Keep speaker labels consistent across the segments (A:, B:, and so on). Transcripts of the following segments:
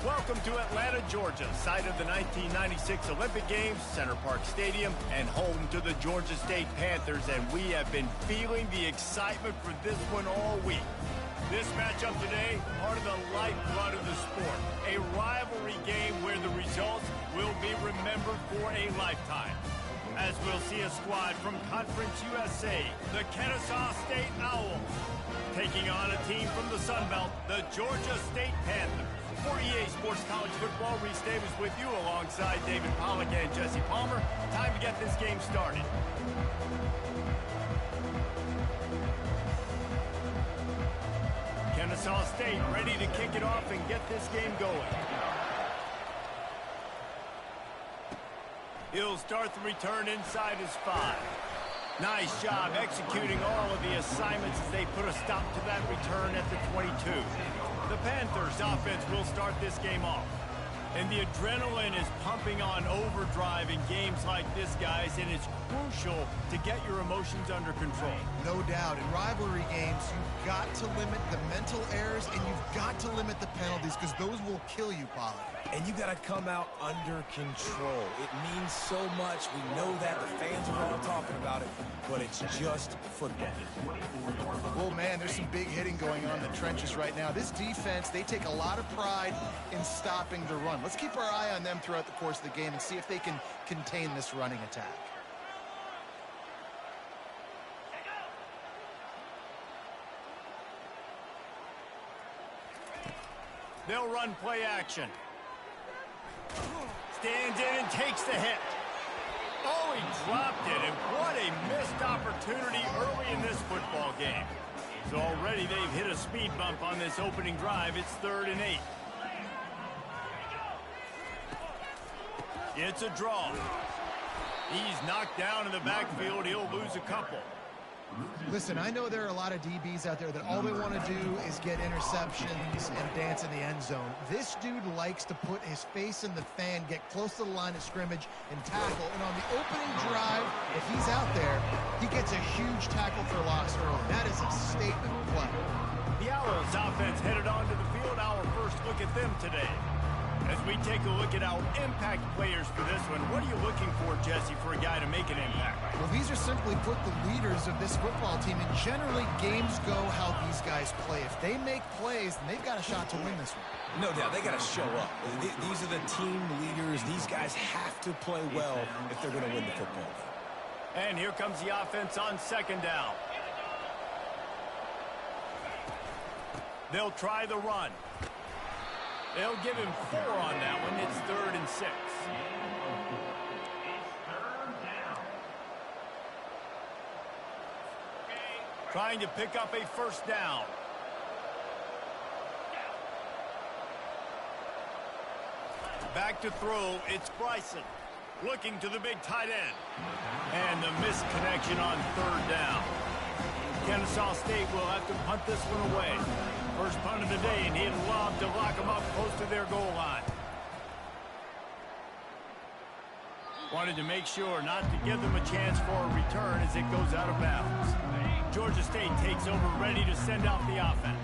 A: Welcome to Atlanta, Georgia, site of the 1996 Olympic Games, Center Park Stadium, and home to the Georgia State Panthers, and we have been feeling the excitement for this one all week. This matchup today, part of the lifeblood of the sport, a rivalry game where the results will be remembered for a lifetime. As we'll see a squad from Conference USA, the Kennesaw State Owls, taking on a team from the Sun Belt, the Georgia State Panthers. For EA Sports College Football, Reese Davis with you alongside David Pollack and Jesse Palmer. Time to get this game started. Kennesaw State ready to kick it off and get this game going. He'll start the return inside his 5. Nice job executing all of the assignments as they put a stop to that return at the 22. The Panthers offense will start this game off. And the adrenaline is pumping on overdrive in games like this, guys, and it's crucial to get your emotions under control.
B: No doubt. In rivalry games, you've got to limit the mental errors, and you've got to limit the penalties, because those will kill you, Pollard.
C: And you got to come out under control. It means so much. We know that. The fans are all talking about it, but it's just football.
B: Well, man, there's some big hitting going on in the trenches right now. This defense, they take a lot of pride in stopping the run. Let's keep our eye on them throughout the course of the game and see if they can contain this running attack.
A: They'll run play action. Stands in and takes the hit. Oh, he dropped it, and what a missed opportunity early in this football game. So already they've hit a speed bump on this opening drive. It's 3rd and 8. It's a draw. He's knocked down in the backfield. He'll lose a couple.
B: Listen, I know there are a lot of DBs out there that all they want to do is get interceptions and dance in the end zone. This dude likes to put his face in the fan, get close to the line of scrimmage, and tackle. And on the opening drive, if he's out there, he gets a huge tackle for loss early. That is a statement play.
A: The Owls offense headed onto the field. Our first look at them today. As we take a look at our impact players for this one, what are you looking for, Jesse, for a guy to make an impact?
B: Well, these are simply put the leaders of this football team, and generally games go how these guys play. If they make plays, then they've got a shot to win this one.
C: No doubt, they got to show up. These are the team leaders. These guys have to play well if they're going to win the football game.
A: And here comes the offense on 2nd down. They'll try the run. They'll give him 4 on that one. It's 3rd and 6. Trying to pick up a 1st down. Back to throw. It's Bryson. Looking to the big tight end. And the misconnection on 3rd down. Kennesaw State will have to punt this one away. First punt of the day, and he'd love to lock them up close to their goal line. Wanted to make sure not to give them a chance for a return as it goes out of bounds. Georgia State takes over, ready to send out the offense.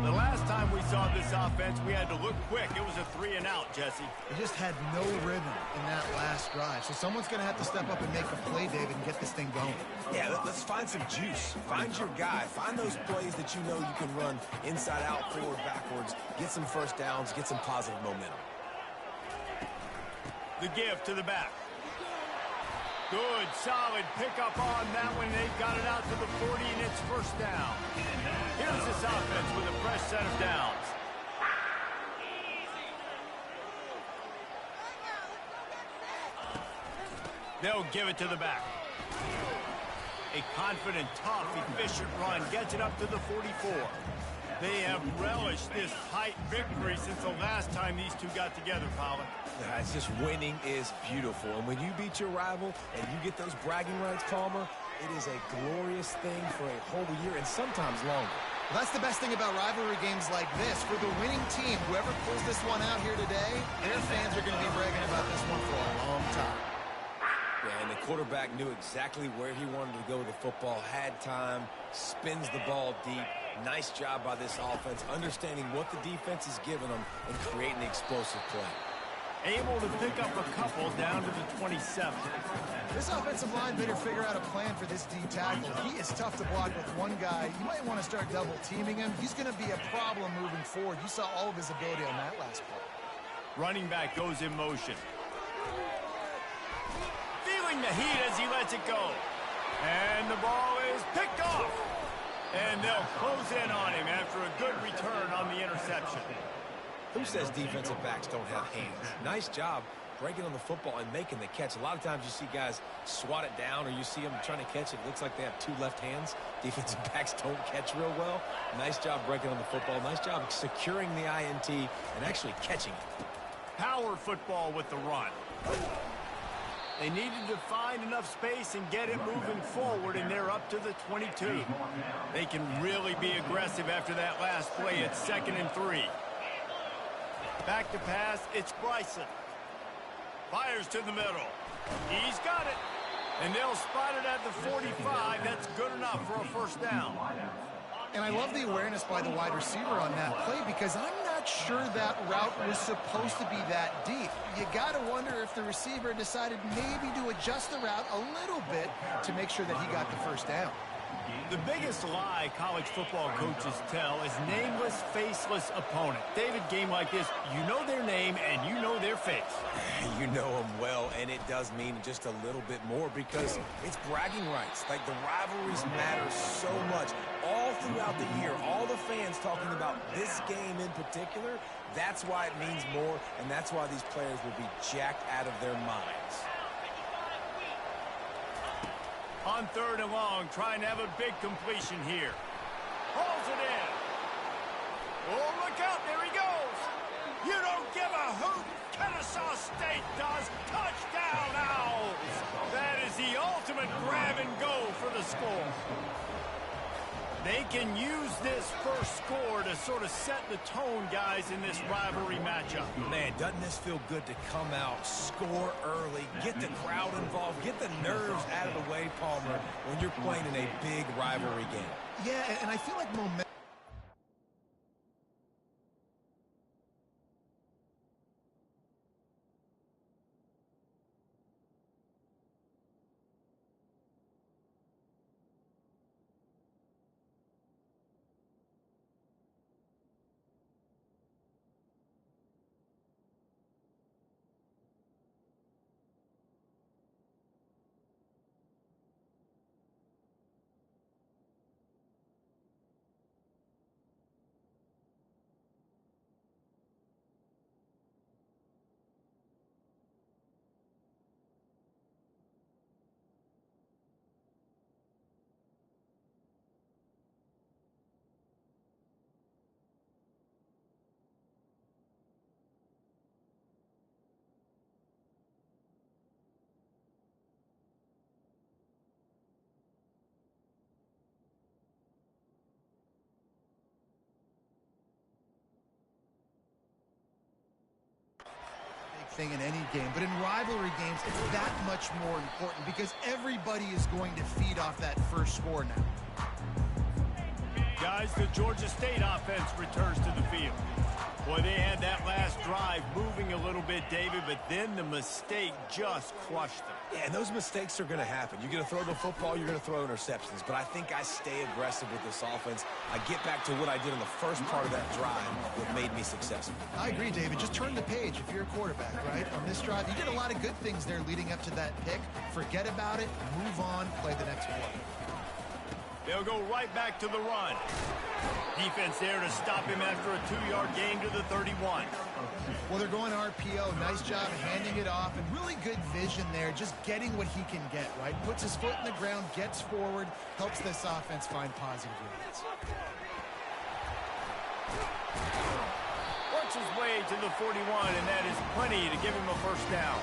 A: The last time we saw this offense, we had to look quick. It was a 3 and out, Jesse.
B: They just had no rhythm in that last drive. So someone's going to have to step up and make a play, David, and get this thing going.
C: Yeah, let's find some juice. Find your guy. Find those plays that you know you can run inside out, forward, backwards. Get some 1st downs. Get some positive momentum.
A: The give to the back. Good, solid pickup on that one. They've got it out to the 40, and it's 1st down. Here's this offense with a fresh set of downs. They'll give it to the back. A confident, tough, efficient run gets it up to the 44. They have relished this tight victory since the last time these two got together, Pollard.
C: Yeah, it's just winning is beautiful. And when you beat your rival and you get those bragging rights, Palmer, it is a glorious thing for a whole year and sometimes longer.
B: Well, that's the best thing about rivalry games like this. For the winning team, whoever pulls this one out here today, their fans are going to be bragging about this one for a long time.
C: Yeah, and the quarterback knew exactly where he wanted to go with the football, had time, spins the ball deep. Nice job by this offense, understanding what the defense is giving them and creating the explosive play.
A: Able to pick up a couple down to the 27.
B: This offensive line better figure out a plan for this D tackle. He is tough to block with one guy. You might want to start double teaming him. He's going to be a problem moving forward. You saw all of his ability on that last play.
A: Running back goes in motion. Feeling the heat as he lets it go. And the ball is picked off. And they'll close in on him after a good return on the interception.
C: Who says defensive backs don't have hands? Nice job breaking on the football and making the catch. A lot of times you see guys swat it down or you see them trying to catch it. It looks like they have two left hands. Defensive backs don't catch real well. Nice job breaking on the football. Nice job securing the INT and actually catching it.
A: Power football with the run. They needed to find enough space and get it moving forward, and they're up to the 22. They can really be aggressive after that last play at 2nd and 3. Back to pass, it's Bryson. Fires to the middle. He's got it. And they'll spot it at the 45. That's good enough for a first down.
B: And I love the awareness by the wide receiver on that play because I'm not sure that route was supposed to be that deep. You got to wonder if the receiver decided maybe to adjust the route a little bit to make sure that he got the first down.
A: The biggest lie college football coaches tell is nameless, faceless opponent. David, game like this, you know their name and you know their face.
C: You know them well, and it does mean just a little bit more because it's bragging rights. Like, the rivalries matter so much. All throughout the year, all the fans talking about this game in particular, that's why it means more, and that's why these players will be jacked out of their minds.
A: On 3rd and long, trying to have a big completion here. Hauls it in. Oh, look out, there he goes. You don't give a hoot. Kennesaw State does. Touchdown, Owls. That is the ultimate grab and go for the score. They can use this first score to sort of set the tone, guys, in this rivalry matchup.
C: Man, doesn't this feel good to come out, score early, get the crowd involved, get the nerves out of the way, Palmer, when you're playing in a big rivalry game?
B: Yeah, and I feel like momentum. Thing in any game, but in rivalry games it's that much more important because everybody is going to feed off that first score now.
A: Guys, the Georgia State offense returns to the field. Boy, they had that last drive moving a little bit, David, but then the mistake just crushed them.
C: Yeah, and those mistakes are going to happen. You're going to throw the football, you're going to throw interceptions, but I think I stay aggressive with this offense. I get back to what I did in the first part of that drive that made me successful.
B: I agree, David. Just turn the page if you're a quarterback, right? On this drive, you did a lot of good things there leading up to that pick. Forget about it, move on, play the next one.
A: They'll go right back to the run. Defense there to stop him after a 2-yard gain to the 31.
B: Well, they're going RPO. Nice job handing it off, and really good vision there, just getting what he can get, right? Puts his foot in the ground, gets forward, helps this offense find positive units.
A: Works his way to the 41, and that is plenty to give him a first down.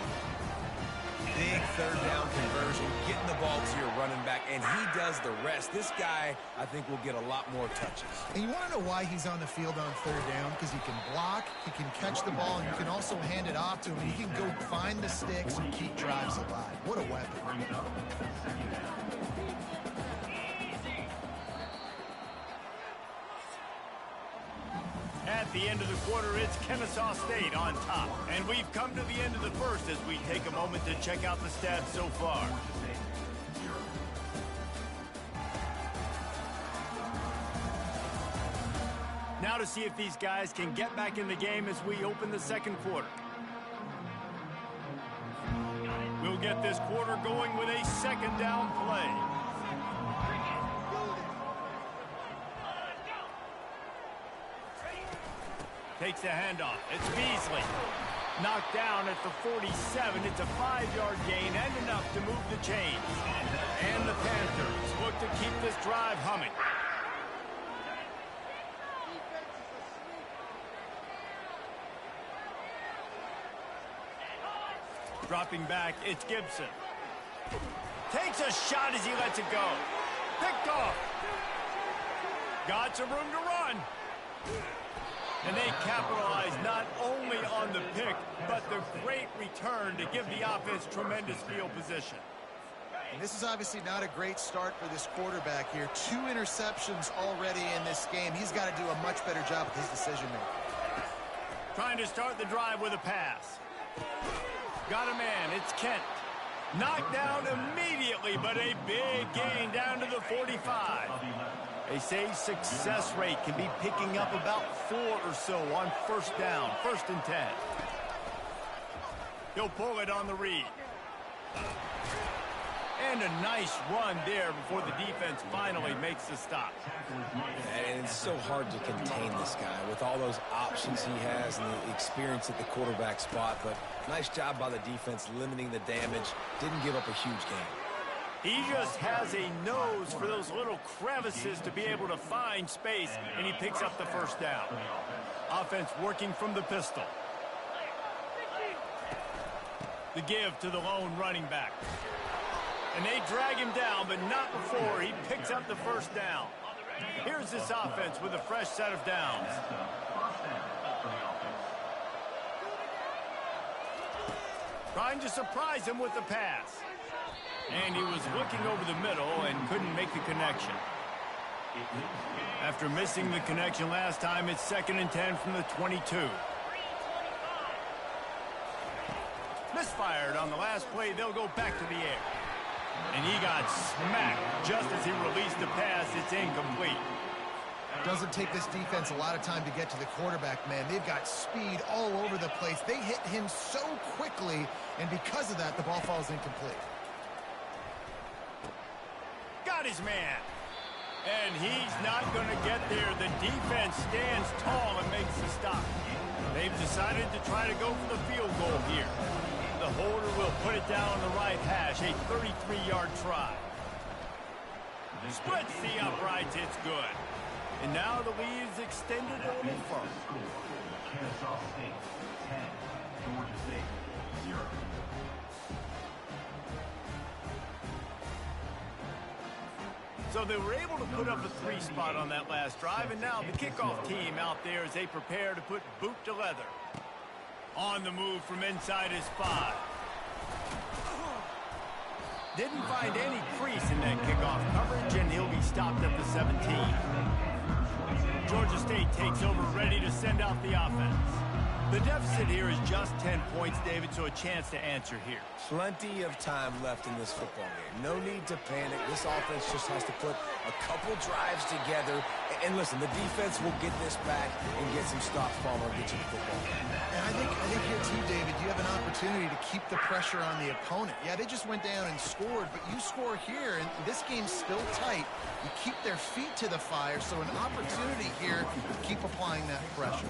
C: Big third down conversion, getting the ball to your running back, and he does the rest. This guy, I think, will get a lot more touches.
B: And you want to know why he's on the field on third down? Because he can block, he can catch the ball, and you can also hand it off to him. He can go find the sticks and keep drives alive. What a weapon.
A: At the end of the quarter, it's Kennesaw State on top. And we've come to the end of the first as we take a moment to check out the stats so far. Now to see if these guys can get back in the game as we open the second quarter. We'll get this quarter going with a second down play. Takes the handoff. It's Beasley. Knocked down at the 47. It's a 5-yard gain and enough to move the chains. And the Panthers look to keep this drive humming. Dropping back, it's Gibson. Takes a shot as he lets it go. Picked off. Got some room to run. And they capitalize not only on the pick, but the great return to give the offense tremendous field position.
B: And this is obviously not a great start for this quarterback here. 2 interceptions already in this game. He's got to do a much better job with his decision-making.
A: Trying to start the drive with a pass. Got a man. It's Kent. Knocked down immediately, but a big gain down to the 45. They say success rate can be picking up about 4 or so on first down, 1st and 10. He'll pull it on the read. And a nice run there before the defense finally makes the stop.
C: And it's so hard to contain this guy with all those options he has and the experience at the quarterback spot. But nice job by the defense limiting the damage. Didn't give up a huge game.
A: He just has a nose for those little crevices to be able to find space, and he picks up the first down. Offense working from the pistol. The give to the lone running back. And they drag him down, but not before he picks up the first down. Here's this offense with a fresh set of downs. Trying to surprise him with the pass. And he was looking over the middle and couldn't make the connection. After missing the connection last time, it's 2nd and 10 from the 22. Misfired on the last play. They'll go back to the air. And he got smacked just as he released the pass. It's incomplete.
B: Doesn't take this defense a lot of time to get to the quarterback, man. They've got speed all over the place. They hit him so quickly, and because of that, the ball falls incomplete.
A: Got his man. And he's not going to get there. The defense stands tall and makes the stop. They've decided to try to go for the field goal here. The holder will put it down on the right hash, a 33-yard try. Splits the uprights, it's good. And now the lead is extended a little further. Kennesaw State 10, Georgia State 0. So they were able to put up a 3 spot on that last drive, and now the kickoff team out there as they prepare to put boot to leather. On the move from inside his 5. Didn't find any crease in that kickoff coverage, and he'll be stopped at the 17. Georgia State takes over, ready to send out the offense. The deficit here is just 10 points, David, so a chance to answer here.
C: Plenty of time left in this football game. No need to panic. This offense just has to put a couple drives together. And listen, the defense will get this back and get some stops following get you the football game.
B: And I think here too, David, you have an opportunity to keep the pressure on the opponent. Yeah, they just went down and scored, but you score here, and this game's still tight. You keep their feet to the fire, so an opportunity here to keep applying that pressure.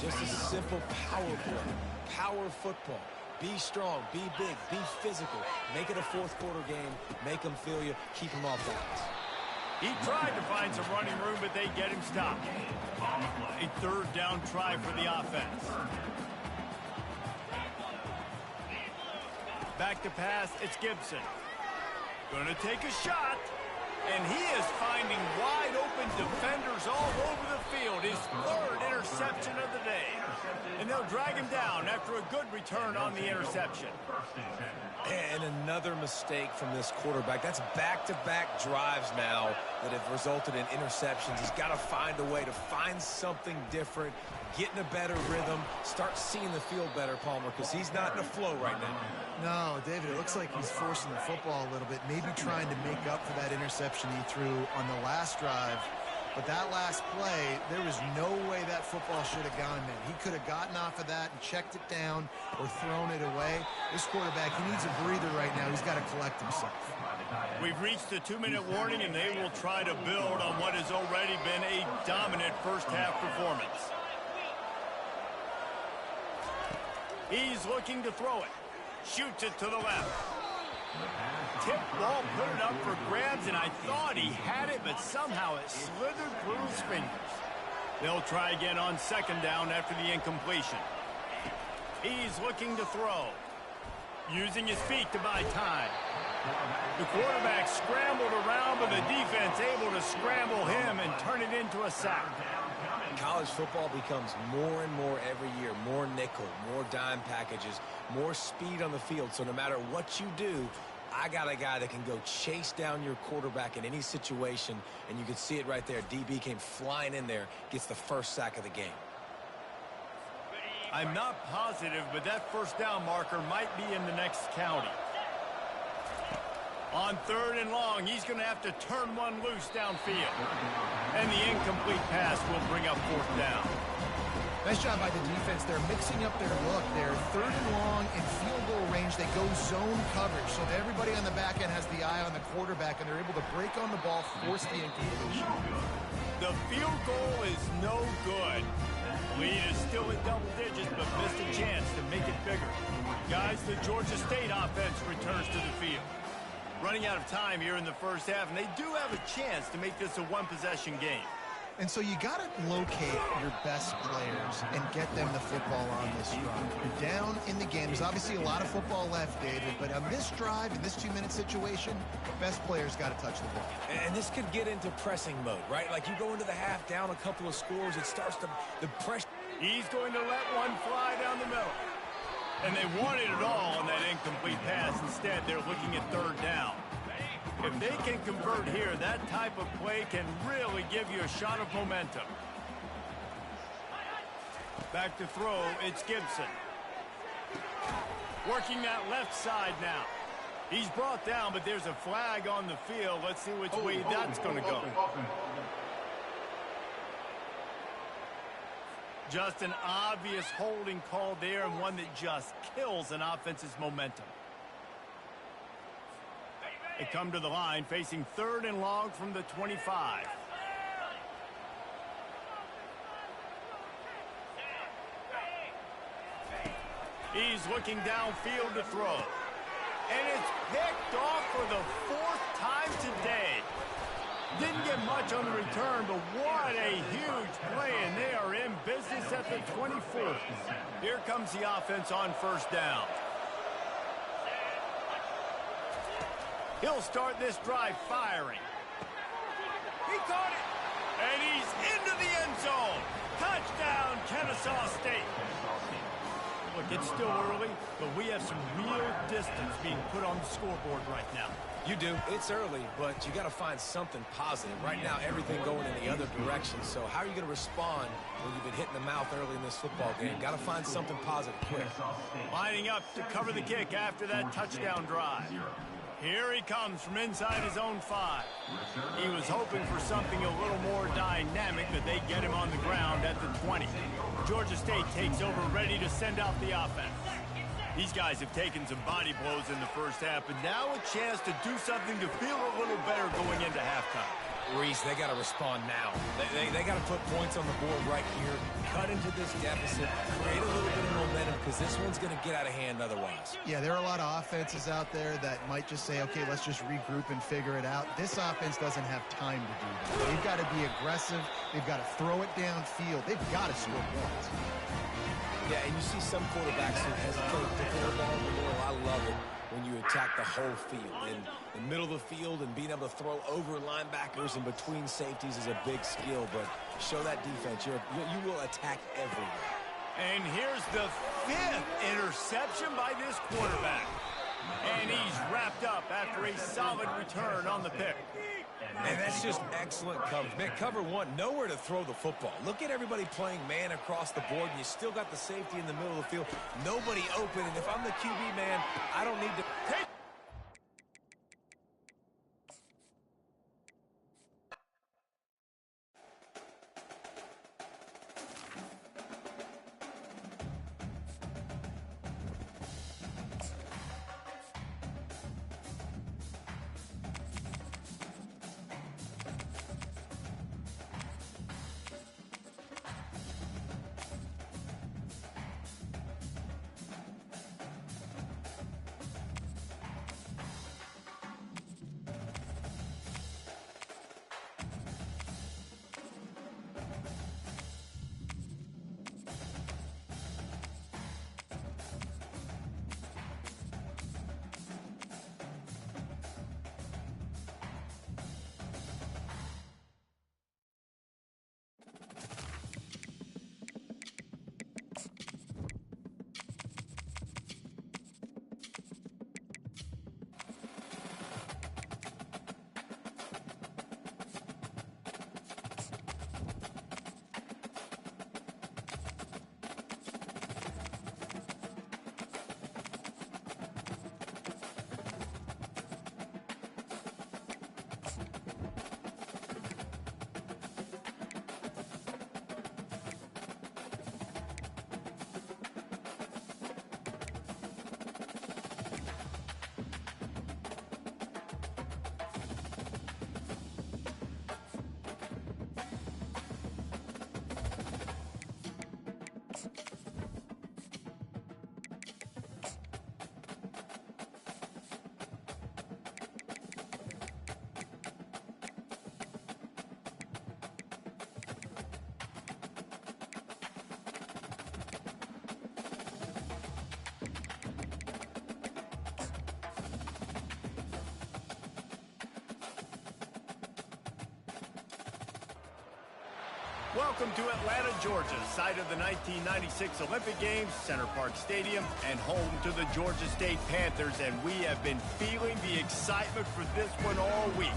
C: Just a simple power play. Power football. Be strong, be big, be physical. Make it a 4th quarter game. Make them feel you. Keep them off balance.
A: He tried to find some running room, but they get him stopped. A 3rd down try for the offense. Back to pass, it's Gibson. Gonna take a shot. And he is finding wide-open defenders all over the field. His third interception of the day. And they'll drag him down after a good return on the interception.
C: And another mistake from this quarterback. That's back-to-back drives now that have resulted in interceptions. He's got to find a way to find something different, get in a better rhythm, start seeing the field better, Palmer, because he's not in a flow right now.
B: No, David, it looks like he's forcing the football a little bit, maybe trying to make up for that interception he threw on the last drive. But that last play, there was no way that football should have gone there. He could have gotten off of that and checked it down or thrown it away. This quarterback, he needs a breather right now. He's got to collect himself.
A: We've reached the 2-minute warning, and they will try to build on what has already been a dominant first-half performance. He's looking to throw it. Shoots it to the left. Tip ball, put it up for grabs, and I thought he had it, but somehow it slithered through his fingers. They'll try again on second down after the incompletion. He's looking to throw. Using his feet to buy time. The quarterback scrambled around, but the defense able to scramble him and turn it into a sack.
C: College football becomes more and more every year, more nickel, more dime packages, more speed on the field. So no matter what you do, I got a guy that can go chase down your quarterback in any situation, and you can see it right there. DB came flying in there, gets the first sack of the game.
A: I'm not positive, but that first down marker might be in the next county. On third and long, he's going to have to turn one loose downfield. And the incomplete pass will bring up fourth down.
B: Nice job by the defense. They're mixing up their look. They're third and long in field goal range. They go zone coverage. So everybody on the back end has the eye on the quarterback, and they're able to break on the ball, force the incompletion.
A: The field goal is no good. Lead is still in double digits, but missed a chance to make it bigger. Guys, the Georgia State offense returns to the field. Running out of time here in the first half, and they do have a chance to make this a one-possession game.
B: And so you got to locate your best players and get them the football on this run. You're down in the game. There's obviously a lot of football left, David, but on this drive, in this 2-minute situation, the best players got to touch the ball.
C: And this could get into pressing mode, right? Like you go into the half down a couple of scores, it starts to the pressure.
A: He's going to let one fly down the middle. And they wanted it all on that incomplete pass. Instead, they're looking at third down. If they can convert here, that type of play can really give you a shot of momentum. Back to throw, it's Gibson. Working that left side now. He's brought down, but there's a flag on the field. Let's see which way that's going to go. Just an obvious holding call there, and one that just kills an offense's momentum. They come to the line facing third and long from the 25. He's looking downfield to throw. And it's picked off for the fourth time today. Didn't get much on the return, but what a huge play, and they are in business at the 24. Here comes the offense on first down. He'll start this drive firing. He caught it, and he's into the end zone. Touchdown, Kennesaw State. Look, it's still early, but we have some real distance being put on the scoreboard right now.
C: You do. It's early, but you got to find something positive. Right now, everything going in the other direction. So how are you going to respond when you've been hit in the mouth early in this football game? Got to find something positive quick.
A: Lining up to cover the kick after that touchdown drive. Here he comes from inside his own 5. He was hoping for something a little more dynamic, but they get him on the ground at the 20. Georgia State takes over, ready to send out the offense. These guys have taken some body blows in the first half, but now a chance to do something to feel a little better going into halftime.
C: Reese, they got to respond now. They got to put points on the board right here, cut into this deficit, create a little bit of momentum, because this one's going to get out of hand otherwise.
B: Yeah, there are a lot of offenses out there that might just say, okay, let's just regroup and figure it out. This offense doesn't have time to do that. They've got to be aggressive. They've got to throw it downfield. They've got to score points.
C: Yeah, and you see some quarterbacks who hesitate to throw the ball in the middle. I love it when you attack the whole field. In the middle of the field and being able to throw over linebackers and between safeties is a big skill, but show that defense. You will attack everywhere.
A: And here's the 5th interception by this quarterback. And he's wrapped up after a solid return on the pick.
C: And that's just excellent coverage. Man, cover one, nowhere to throw the football. Look at everybody playing man across the board, and you still got the safety in the middle of the field. Nobody open, and if I'm the QB, man, I don't need to take.
A: Welcome to Atlanta, Georgia, site of the 1996 Olympic Games, Center Park Stadium, and home to the Georgia State Panthers, and we have been feeling the excitement for this one all week.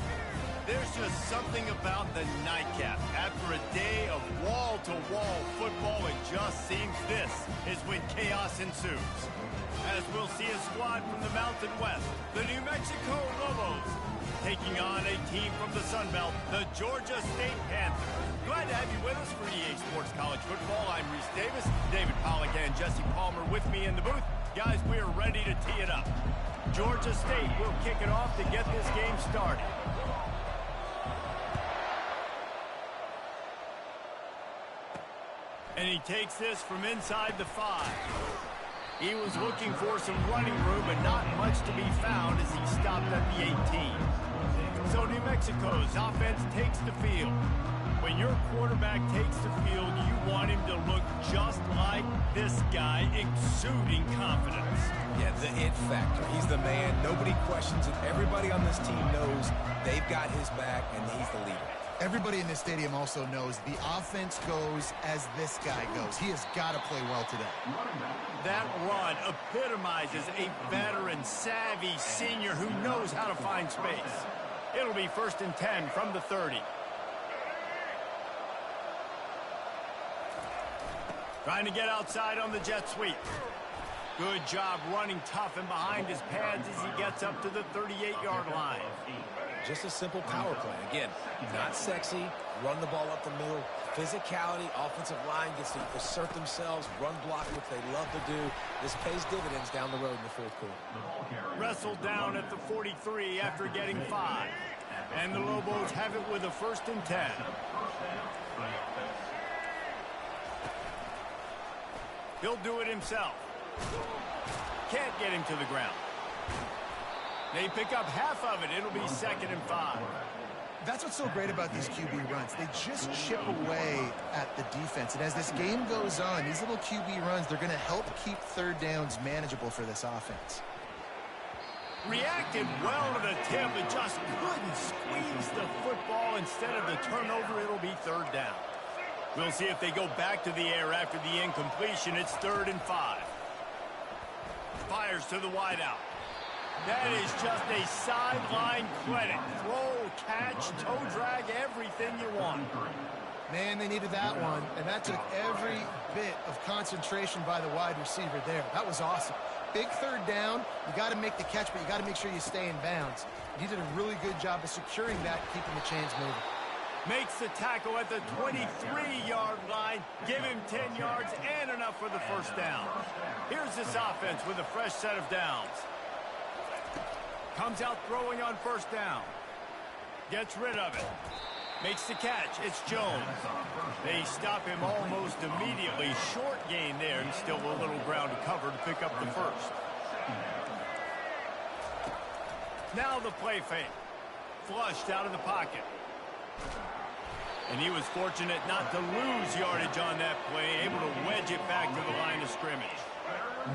A: There's just something about the nightcap. After a day of wall-to-wall football, it just seems this is when chaos ensues. As we'll see a squad from the Mountain West, the New Mexico Lobos, taking on a team from the Sun Belt, the Georgia State Panthers. Glad to have you with us for EA Sports College Football. I'm Reese Davis, David Pollack and Jesse Palmer with me in the booth. Guys, we are ready to tee it up. Georgia State will kick it off to get this game started. And he takes this from inside the 5. He was looking for some running room, but not much to be found as he stopped at the 18. So New Mexico's offense takes the field. When your quarterback takes the field, you want him to look just like this guy, exuding confidence.
C: Yeah, the it factor. He's the man. Nobody questions it. Everybody on this team knows they've got his back, and he's the leader.
B: Everybody in this stadium also knows the offense goes as this guy goes. He has got to play well today.
A: That run epitomizes a veteran, savvy senior who knows how to find space. It'll be 1st and 10 from the 30. Trying to get outside on the jet sweep. Good job running tough and behind his pads as he gets up to the 38-yard line.
C: Just a simple power play. Again, not sexy, run the ball up the middle. Physicality, offensive line gets to assert themselves, run block, which they love to do. This pays dividends down the road in the 4th quarter.
A: Wrestled down at the 43 after getting 5. And the Lobos have it with a 1st and 10. He'll do it himself. Can't get him to the ground. They pick up half of it. It'll be 2nd and 5.
B: That's what's so great about these QB runs. They just chip away at the defense. And as this game goes on, these little QB runs, they're going to help keep 3rd downs manageable for this offense.
A: Reacted well to the tip and just couldn't squeeze the football. Instead of the turnover, it'll be third down. We'll see if they go back to the air after the incompletion. It's 3rd and 5. Fires to the wideout. That is just a sideline clinic. Throw, catch, toe drag, everything you want.
B: Man, they needed that one, and that took every bit of concentration by the wide receiver there. That was awesome. Big third down. You got to make the catch, but you got to make sure you stay in bounds. He did a really good job of securing that, keeping the chains moving.
A: Makes the tackle at the 23-yard line. Give him 10 yards and enough for the first down. Here's this offense with a fresh set of downs. Comes out throwing on first down. Gets rid of it. Makes the catch. It's Jones. They stop him almost immediately. Short gain there and still a little ground to cover to pick up the first. Now the play fake. Flushed out of the pocket. And he was fortunate not to lose yardage on that play, able to wedge it back to the line of scrimmage.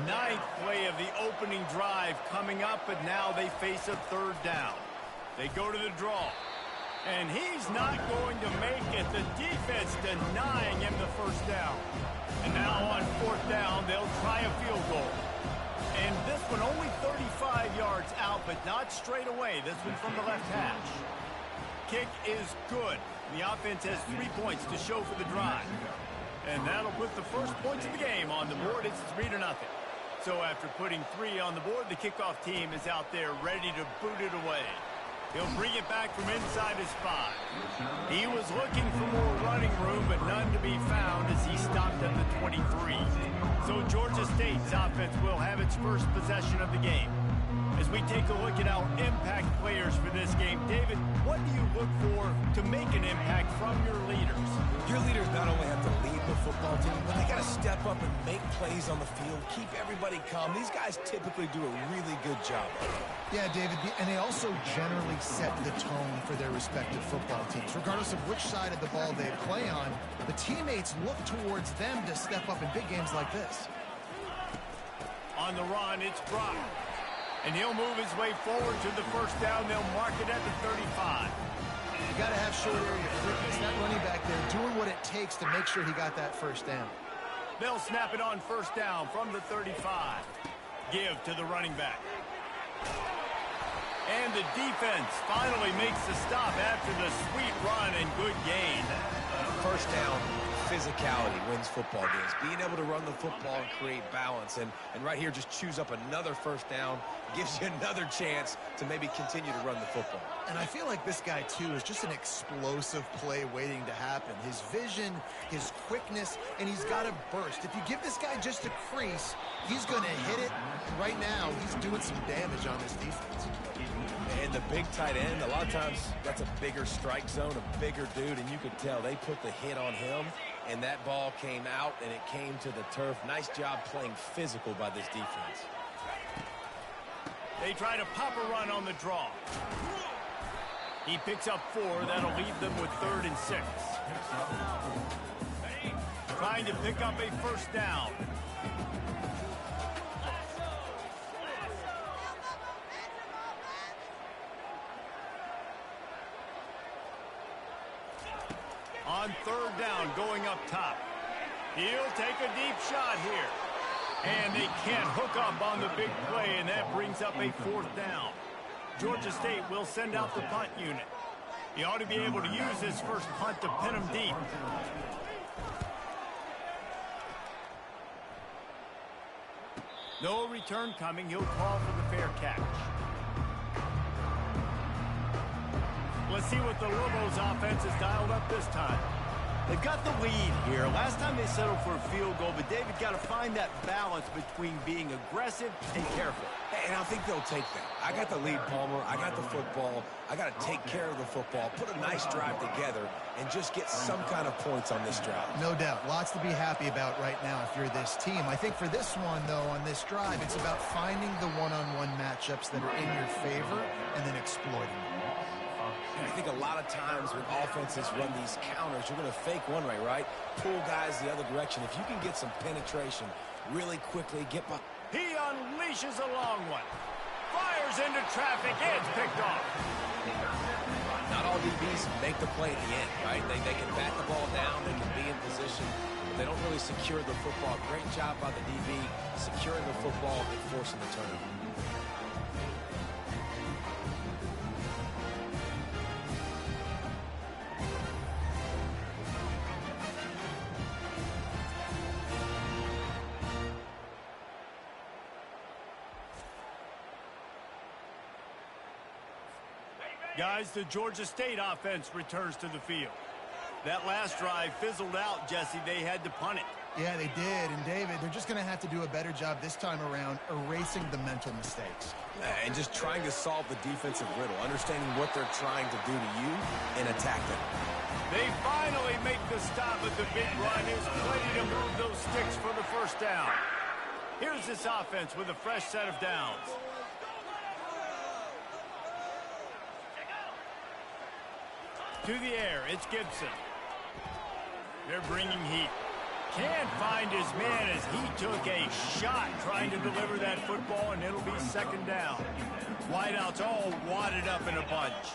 A: 9th play of the opening drive coming up, but now they face a third down. They go to the draw. And he's not going to make it. The defense denying him the first down. And now on 4th down, they'll try a field goal. And this one only 35 yards out, but not straight away. This one from the left hash. Kick is good. The offense has 3 points to show for the drive. And that'll put the first points of the game on the board. It's 3-0. So after putting 3 on the board, the kickoff team is out there ready to boot it away. He'll bring it back from inside his 5. He was looking for more running room, but none to be found as he stopped at the 23. So Georgia State's offense will have its first possession of the game. As we take a look at our impact players for this game, David, what do you look for to make an impact from your leaders?
C: Your leaders not only have to lead the football team, but they got to step up and make plays on the field, keep everybody calm. These guys typically do a really good job.
B: Yeah, David, and they also generally set the tone for their respective football teams. Regardless of which side of the ball they play on, the teammates look towards them to step up in big games like this.
A: On the run, it's Brock. And he'll move his way forward to the first down. They'll mark it at the 35.
B: You got to have short area quickness. That running back there doing what it takes to make sure he got that first down.
A: They'll snap it on first down from the 35. Give to the running back. And the defense finally makes the stop after the sweet run and good gain.
C: First down, physicality wins football games. Being able to run the football and create balance. And right here, just choose up another first down. Gives you another chance to maybe continue to run the football.
B: And I feel like this guy, too, is just an explosive play waiting to happen. His vision, his quickness, and he's got a burst. If you give this guy just a crease, he's going to hit it. And right now, he's doing some damage on this defense.
C: And the big tight end, a lot of times that's a bigger strike zone, a bigger dude, and you could tell they put the hit on him, and that ball came out, and it came to the turf. Nice job playing physical by this defense.
A: They try to pop a run on the draw. He picks up 4. That'll leave them with 3rd and 6. Trying to pick up a first down. On 3rd down, going up top. He'll take a deep shot here. And they can't hook up on the big play, and that brings up a 4th down. Georgia State will send out the punt unit. He ought to be able to use his first punt to pin him deep. No return coming. He'll call for the fair catch. Let's see what the Lobos offense has dialed up this time. They've got the lead here. Last time they settled for a field goal, but David got to find that balance between being aggressive and careful.
C: And I think they'll take that. I got the lead, Palmer. I got the football. I got to take care of the football, put a nice drive together, and just get some kind of points on this drive.
B: No doubt. Lots to be happy about right now if you're this team. I think for this one, though, on this drive, it's about finding the one-on-one matchups that are in your favor and then exploiting them.
C: I think a lot of times when offenses run these counters, you're going to fake one way, right? Pull guys the other direction. If you can get some penetration really quickly, get by.
A: He unleashes a long one. Fires into traffic. It's picked off.
C: Not all DBs make the play at the end, right? They can bat the ball down. They can be in position. But they don't really secure the football. Great job by the DB securing the football and forcing the turnover.
A: Guys, the Georgia State offense returns to the field. That last drive fizzled out, Jesse. They had to punt it.
B: Yeah, they did. And, David, they're just going to have to do a better job this time around erasing the mental mistakes.
C: And just trying to solve the defensive riddle, understanding what they're trying to do to you and attack them.
A: They finally make the stop, but the big run is plenty to move those sticks for the first down. Here's this offense with a fresh set of downs. To the air, it's Gibson. They're bringing heat. Can't find his man as he took a shot trying to deliver that football, and it'll be second down. Wideouts all wadded up in a bunch.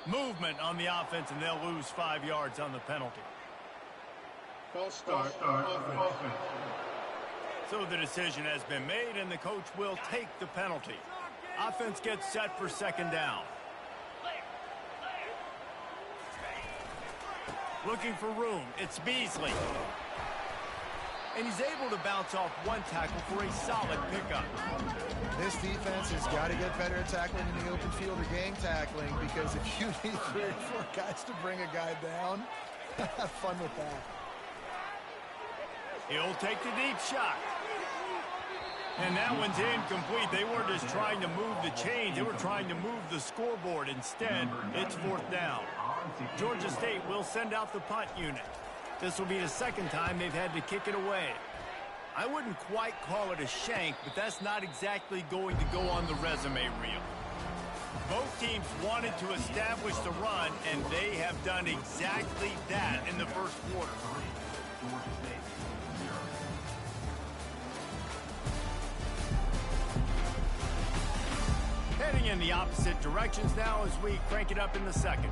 A: Movement on the offense, and they'll lose 5 yards on the penalty.
D: False start offense.
A: So the decision has been made, and the coach will take the penalty. Offense gets set for second down. Looking for room. It's Beasley. And he's able to bounce off one tackle for a solid pickup.
B: This defense has got to get better at tackling in the open field or gang tackling, because if you need 3 or 4 guys to bring a guy down, have fun with that.
A: He'll take the deep shot. And that one's incomplete. They weren't just trying to move the chains. They were trying to move the scoreboard. Instead, it's fourth down. Georgia State will send out the punt unit. This will be the second time they've had to kick it away. I wouldn't quite call it a shank, but that's not exactly going to go on the resume reel. Both teams wanted to establish the run, and they have done exactly that in the first quarter. Heading in the opposite directions now as we crank it up in the second.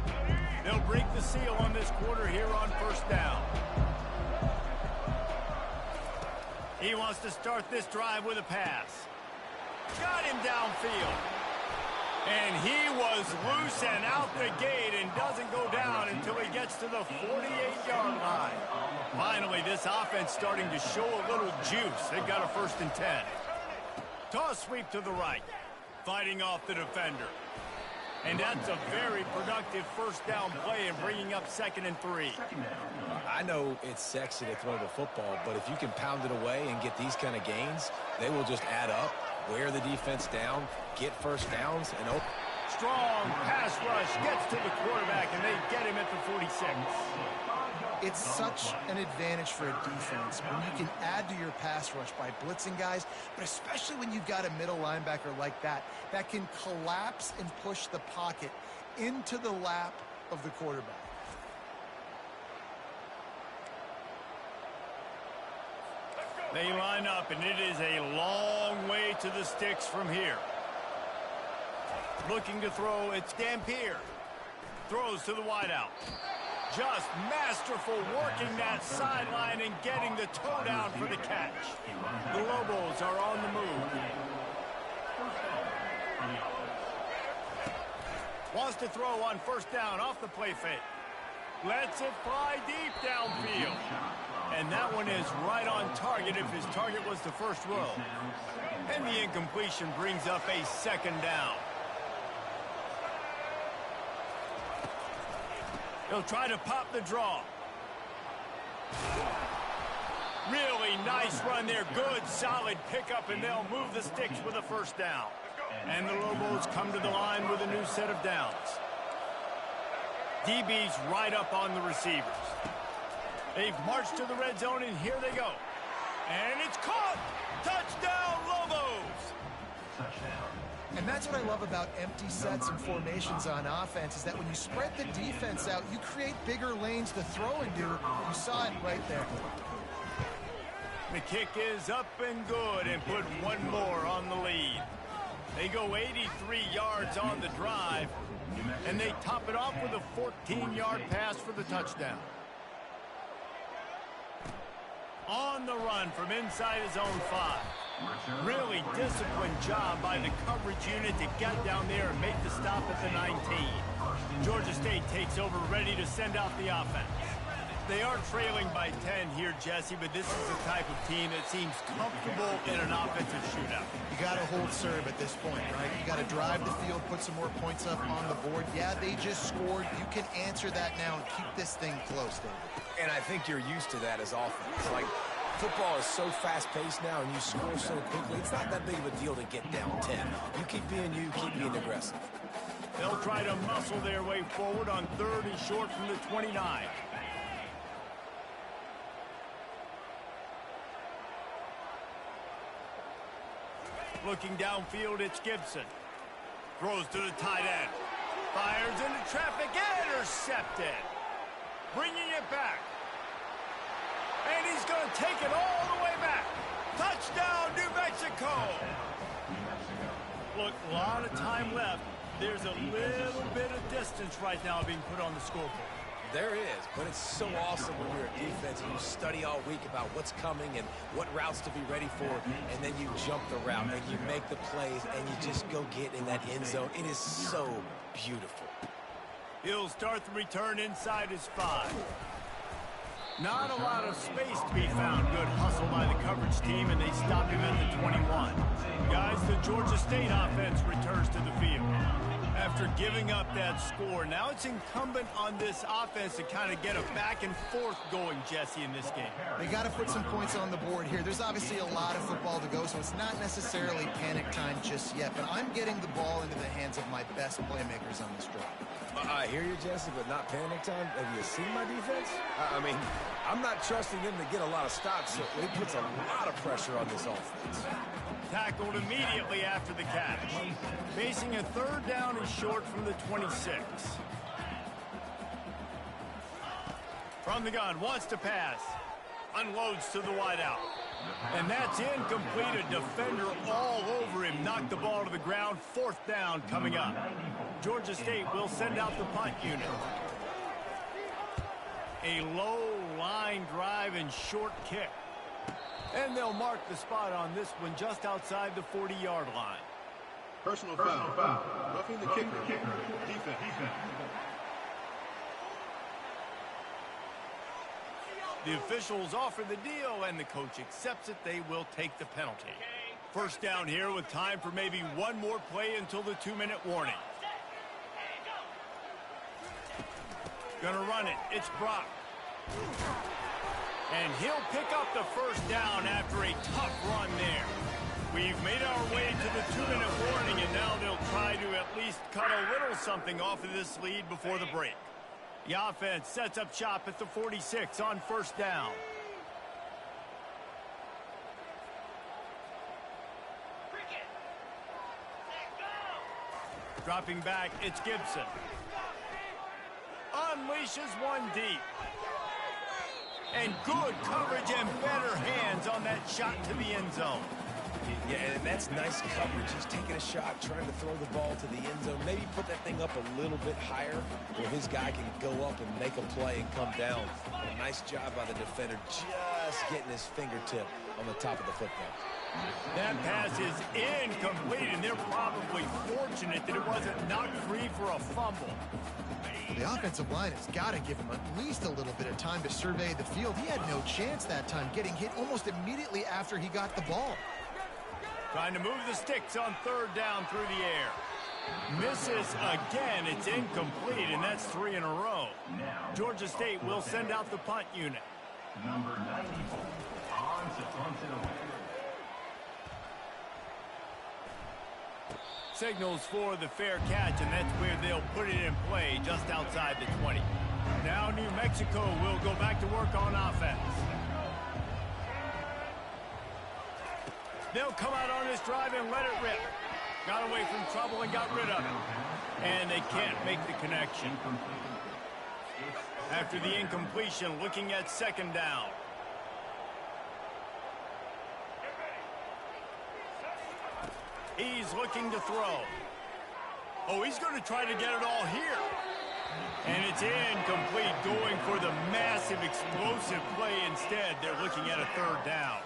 A: They'll break the seal on this quarter here on first down. He wants to start this drive with a pass. Got him downfield. And he was loose and out the gate and doesn't go down until he gets to the 48-yard line. Finally, this offense starting to show a little juice. They've got a 1st and 10. Toss sweep to the right. Fighting off the defender. And that's a very productive first down play and bringing up 2nd and 3.
C: I know it's sexy to throw the football, but if you can pound it away and get these kind of gains, they will just add up, wear the defense down, get first downs, and open.
A: Strong pass rush gets to the quarterback, and they get him at the 46.
B: It's such an advantage for a defense when you can add to your pass rush by blitzing guys, but especially when you've got a middle linebacker like that can collapse and push the pocket into the lap of the quarterback.
A: They line up, and it is a long way to the sticks from here. Looking to throw, it's Dampier. Throws to the wideout. Just masterful working that sideline and getting the toe down for the catch. The Lobos are on the move. Wants to throw on first down off the play fake. Lets it fly deep downfield. And that one is right on target if his target was the first row. And the incompletion brings up a 2nd down. He'll try to pop the draw. Really nice run there. Good, solid pickup, and they'll move the sticks with a 1st down. And the Lobos come to the line with a new set of downs. DB's right up on the receivers. They've marched to the red zone, and here they go. And it's caught! Touchdown, Lobos!
B: And that's what I love about empty sets and formations on offense, is that when you spread the defense out, you create bigger lanes to throw into. You saw it right there.
A: The kick is up and good and put one more on the lead. They go 83 yards on the drive, and they top it off with a 14-yard pass for the touchdown. On the run from inside his own 5. Really disciplined job by the coverage unit to get down there and make the stop at the 19. Georgia State takes over, ready to send out the offense. They are trailing by 10 here, Jesse, but this is the type of team that seems comfortable in an offensive shootout.
B: You got to hold serve at this point, right? You got to drive the field, put some more points up on the board. Yeah, they just scored. You can answer that now and keep this thing close, David.
C: And I think you're used to that as offense. Like, football is so fast-paced now and you score so quickly, it's not that big of a deal to get down 10. You keep being aggressive.
A: They'll try to muscle their way forward on 3rd and short from the 29. Looking downfield, it's Gibson. Throws to the tight end. Fires into traffic, intercepted. Bringing it back. And he's going to take it all the way back. Touchdown, New Mexico. Look, a lot of time left. There's a little bit of distance right now being put on the scoreboard.
C: There is, but it's so awesome when you're a defense and you study all week about what's coming and what routes to be ready for, and then you jump the route and you make the plays and you just go get in that end zone. It is so beautiful.
A: He'll start the return inside his 5. Not a lot of space to be found. Good hustle by the coverage team, and they stop him at the 21. Guys, the Georgia State offense returns to the field. After giving up that score, now it's incumbent on this offense to kind of get a back and forth going, Jesse, in this game.
B: They got to put some points on the board here. There's obviously a lot of football to go, so it's not necessarily panic time just yet, but I'm getting the ball into the hands of my best playmakers on this drive.
C: I hear you, Jesse, but not panic time. Have you seen my defense? I mean, I'm not trusting them to get a lot of stops, so it puts a lot of pressure on this offense.
A: Tackled immediately after the catch. Facing a 3rd down and short from the 26. From the gun, wants to pass. Unloads to the wideout. And that's incomplete. A defender all over him. Knocked the ball to the ground. 4th down coming up. Georgia State will send out the punt unit. A low line drive and short kick. And they'll mark the spot on this one just outside the 40-yard line.
D: Personal foul. Roughing the kicker. Defense.
A: The officials offer the deal, and the coach accepts it. They will take the penalty. 1st down here with time for maybe one more play until the 2-minute warning. Gonna run it. It's Brock. And he'll pick up the 1st down after a tough run there. We've made our way to the 2-minute warning, and now they'll try to at least cut a little something off of this lead before the break. The offense sets up shop at the 46 on 1st down. Dropping back, it's Gibson. Unleashes one deep. And good coverage and better hands on that shot to the end zone.
C: Yeah, and that's nice coverage. He's taking a shot, trying to throw the ball to the end zone. Maybe put that thing up a little bit higher where his guy can go up and make a play and come down. A nice job by the defender just getting his fingertip on the top of the football.
A: That pass is incomplete, and they're probably fortunate that it wasn't knocked free for a fumble.
B: The offensive line has got to give him at least a little bit of time to survey the field. He had no chance that time, getting hit almost immediately after he got the ball.
A: Trying to move the sticks on 3rd down through the air. Misses again. It's incomplete, and that's 3 in a row. Georgia State will send out the punt unit.
E: Number 94,
A: Signals for the fair catch, and that's where they'll put it in play just outside the 20. Now New Mexico will go back to work on offense. They'll come out on this drive and let it rip. Got away from trouble and got rid of it. And they can't make the connection. After the incompletion, looking at second down. He's looking to throw. Oh, he's going to try to get it all here. And it's incomplete, going for the massive explosive play instead. They're looking at a third down.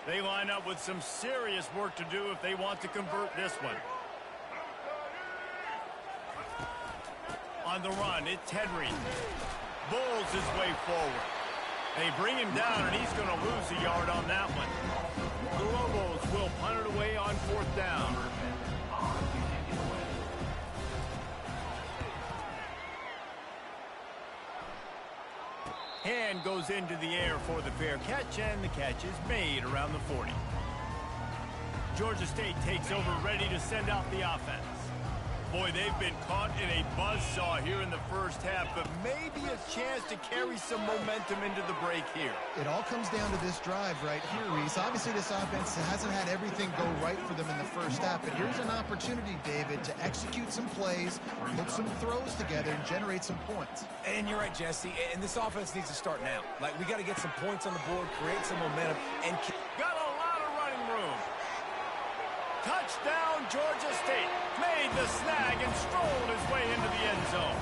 A: They line up with some serious work to do if they want to convert this one. On the run, it's Henry. Bulls his way forward. They bring him down, and he's going to lose a yard on that one. The Lobos will punt it away on fourth down. Hand goes into the air for the fair catch, and the catch is made around the 40. Georgia State takes over, ready to send out the offense. Boy, they've been caught in a buzzsaw here in the first half, but maybe a chance to carry some momentum into the break here.
B: It all comes down to this drive right here, Reese. Obviously, this offense hasn't had everything go right for them in the first half, but here's an opportunity, David, to execute some plays, put some throws together, and generate some points.
C: And you're right, Jesse, and this offense needs to start now. Like, we got to get some points on the board, create some momentum, and
A: got a lot of running room. Touchdown, Georgia State. Made the snag and strolled his way into the end zone.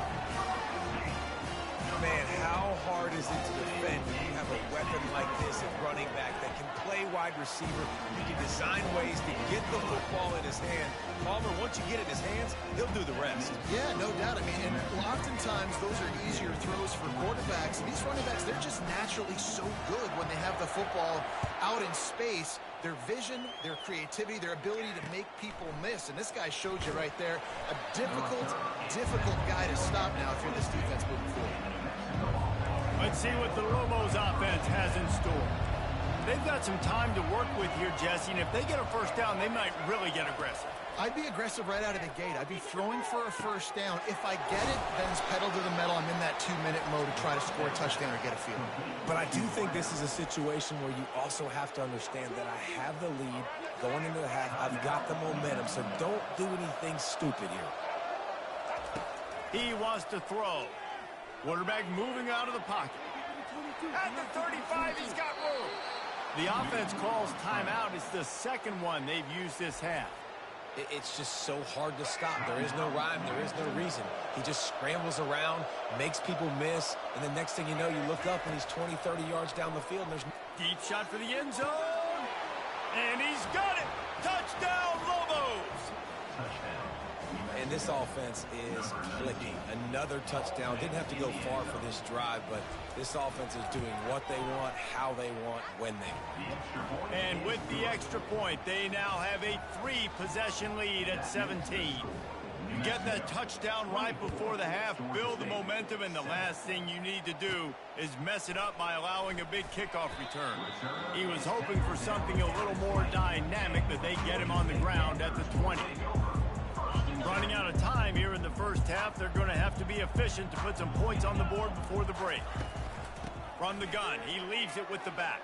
C: Man, how hard is it to defend when you have a weapon like this at running back that can play wide receiver? You can design ways to get the football in his hand. Palmer, once you get it in his hands, he'll do the rest.
B: Yeah, no doubt. I mean, and oftentimes those are easier throws for quarterbacks. And these running backs, they're just naturally so good when they have the football out in space. Their vision, their creativity, their ability to make people miss. And this guy showed you right there, a difficult guy to stop now if you're this defense moving forward.
A: Let's see what the Lobos offense has in store. They've got some time to work with here, Jesse, and if they get a first down, they might really get aggressive.
B: I'd be aggressive right out of the gate. I'd be throwing for a first down. If I get it, then it's pedal to the metal. I'm in that 2-minute mode to try to score a touchdown or get a field.
C: But I do think this is a situation where you also have to understand that I have the lead going into the half. I've got the momentum, so don't do anything stupid here.
A: He wants to throw. Quarterback moving out of the pocket. At the 35, he's got room. The offense calls timeout. It's the second one they've used this half.
C: It's just so hard to stop. There is no rhyme. There is no reason. He just scrambles around, makes people miss, and the next thing you know, you look up and he's 20, 30 yards down the field. And there's
A: deep shot for the end zone. And he's got it. Touchdown, Lobos.
C: And this offense is clicking. Another touchdown. Didn't have to go far for this drive, but this offense is doing what they want, how they want, when they want.
A: And with the extra point, they now have a 3-possession lead at 17. You get that touchdown right before the half, build the momentum, and the last thing you need to do is mess it up by allowing a big kickoff return. He was hoping for something a little more dynamic, but they get him on the ground at the 20. Running out of time here in the first half, they're going to have to be efficient to put some points on the board before the break. From the gun, he leaves it with the back.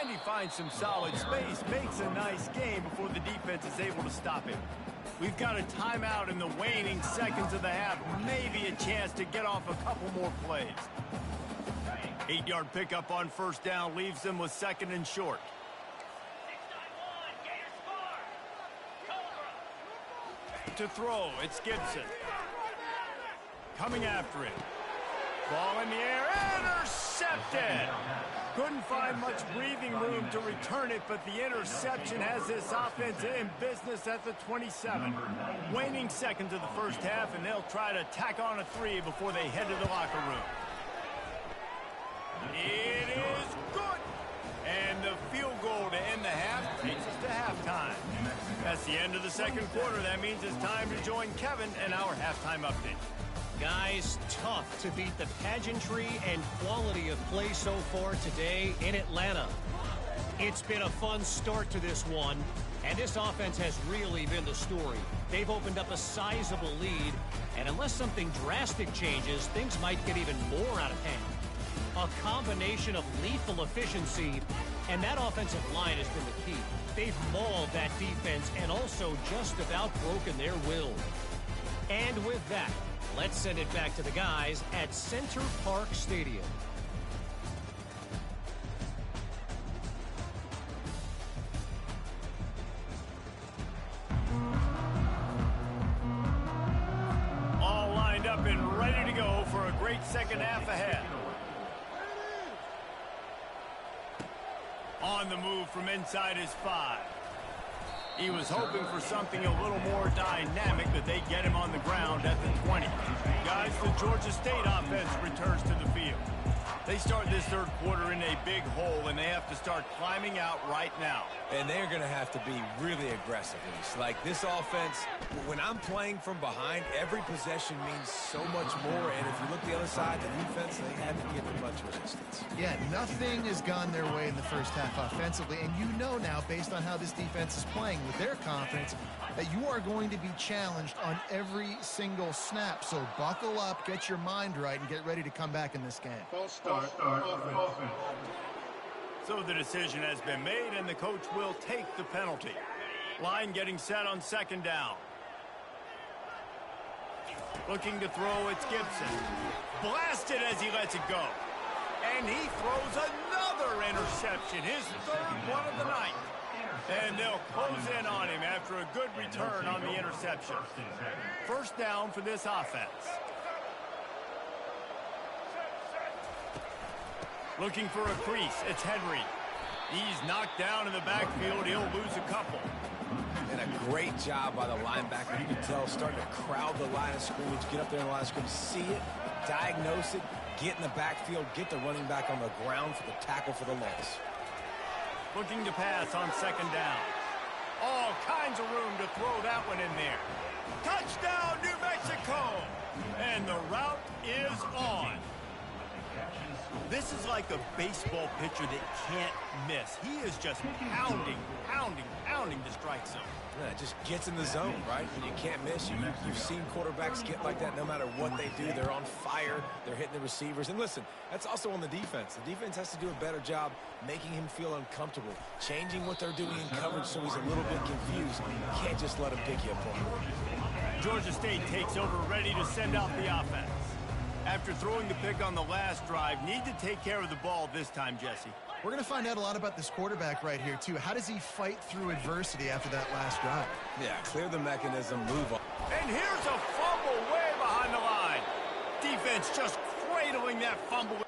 A: And he finds some solid space, makes a nice game before the defense is able to stop him. We've got a timeout in the waning seconds of the half, maybe a chance to get off a couple more plays. 8-yard pickup on first down leaves them with second and short. To throw, it's Gibson. Coming after it. Ball in the air, intercepted! Couldn't find much breathing room to return it, but the interception has this offense in business at the 27. Waning seconds of the first half, and they'll try to tack on a 3 before they head to the locker room. It is good! And the field goal to end the half takes us to halftime. That's the end of the second quarter. That means it's time to join Kevin and our halftime update.
F: Guys, tough to beat the pageantry and quality of play so far today in Atlanta. It's been a fun start to this one, and this offense has really been the story. They've opened up a sizable lead, and unless something drastic changes, things might get even more out of hand. A combination of lethal efficiency And that offensive line has been the key. They've mauled that defense and also just about broken their will. And with that, let's send it back to the guys at Center Park Stadium.
A: All lined up and ready to go for a great second half ahead. On the move from inside his 5. He was hoping for something a little more dynamic, but they get him on the ground at the 20. Guys, the Georgia State offense returns to the field. They start this third quarter in a big hole, and they have to start climbing out right now.
C: And they're going to have to be really aggressive. Like this offense, when I'm playing from behind, every possession means so much more. And if you look the other side, the defense, they haven't given much resistance.
B: Yeah, nothing has gone their way in the first half offensively. And you know now, based on how this defense is playing with their confidence, that you are going to be challenged on every single snap. So buckle up, get your mind right, and get ready to come back in this game.
D: False start, offense.
A: So the decision has been made, and the coach will take the penalty. Line getting set on second down. Looking to throw, it's Gibson. Blasted as he lets it go. And he throws another interception, his third one of the night. And they'll close in on him after a good return on the interception. First down for this offense. Looking for a crease, it's Henry. He's knocked down in the backfield. He'll lose a couple.
C: And a great job by the linebacker. You can tell, starting to crowd the line of scrimmage, get up there in the line of scrimmage, see it, diagnose it, get in the backfield, get the running back on the ground for the tackle for the loss.
A: Looking to pass on second down. All kinds of room to throw that one in there. Touchdown, New Mexico! And the route is on. This is like a baseball pitcher that can't miss. He is just pounding the strike zone.
C: Yeah, it just gets in the zone, right? When you can't miss, you've seen quarterbacks get like that no matter what they do. They're on fire. They're hitting the receivers. And listen, that's also on the defense. The defense has to do a better job making him feel uncomfortable, changing what they're doing in coverage so he's a little bit confused. You can't just let him pick you apart.
A: Georgia State takes over, ready to send out the offense. After throwing the pick on the last drive, need to take care of the ball this time, Jesse.
B: We're going to find out a lot about this quarterback right here, too. How does he fight through adversity after that last drive?
C: Yeah, clear the mechanism, move on.
A: And here's a fumble way behind the line. Defense just cradling that fumble.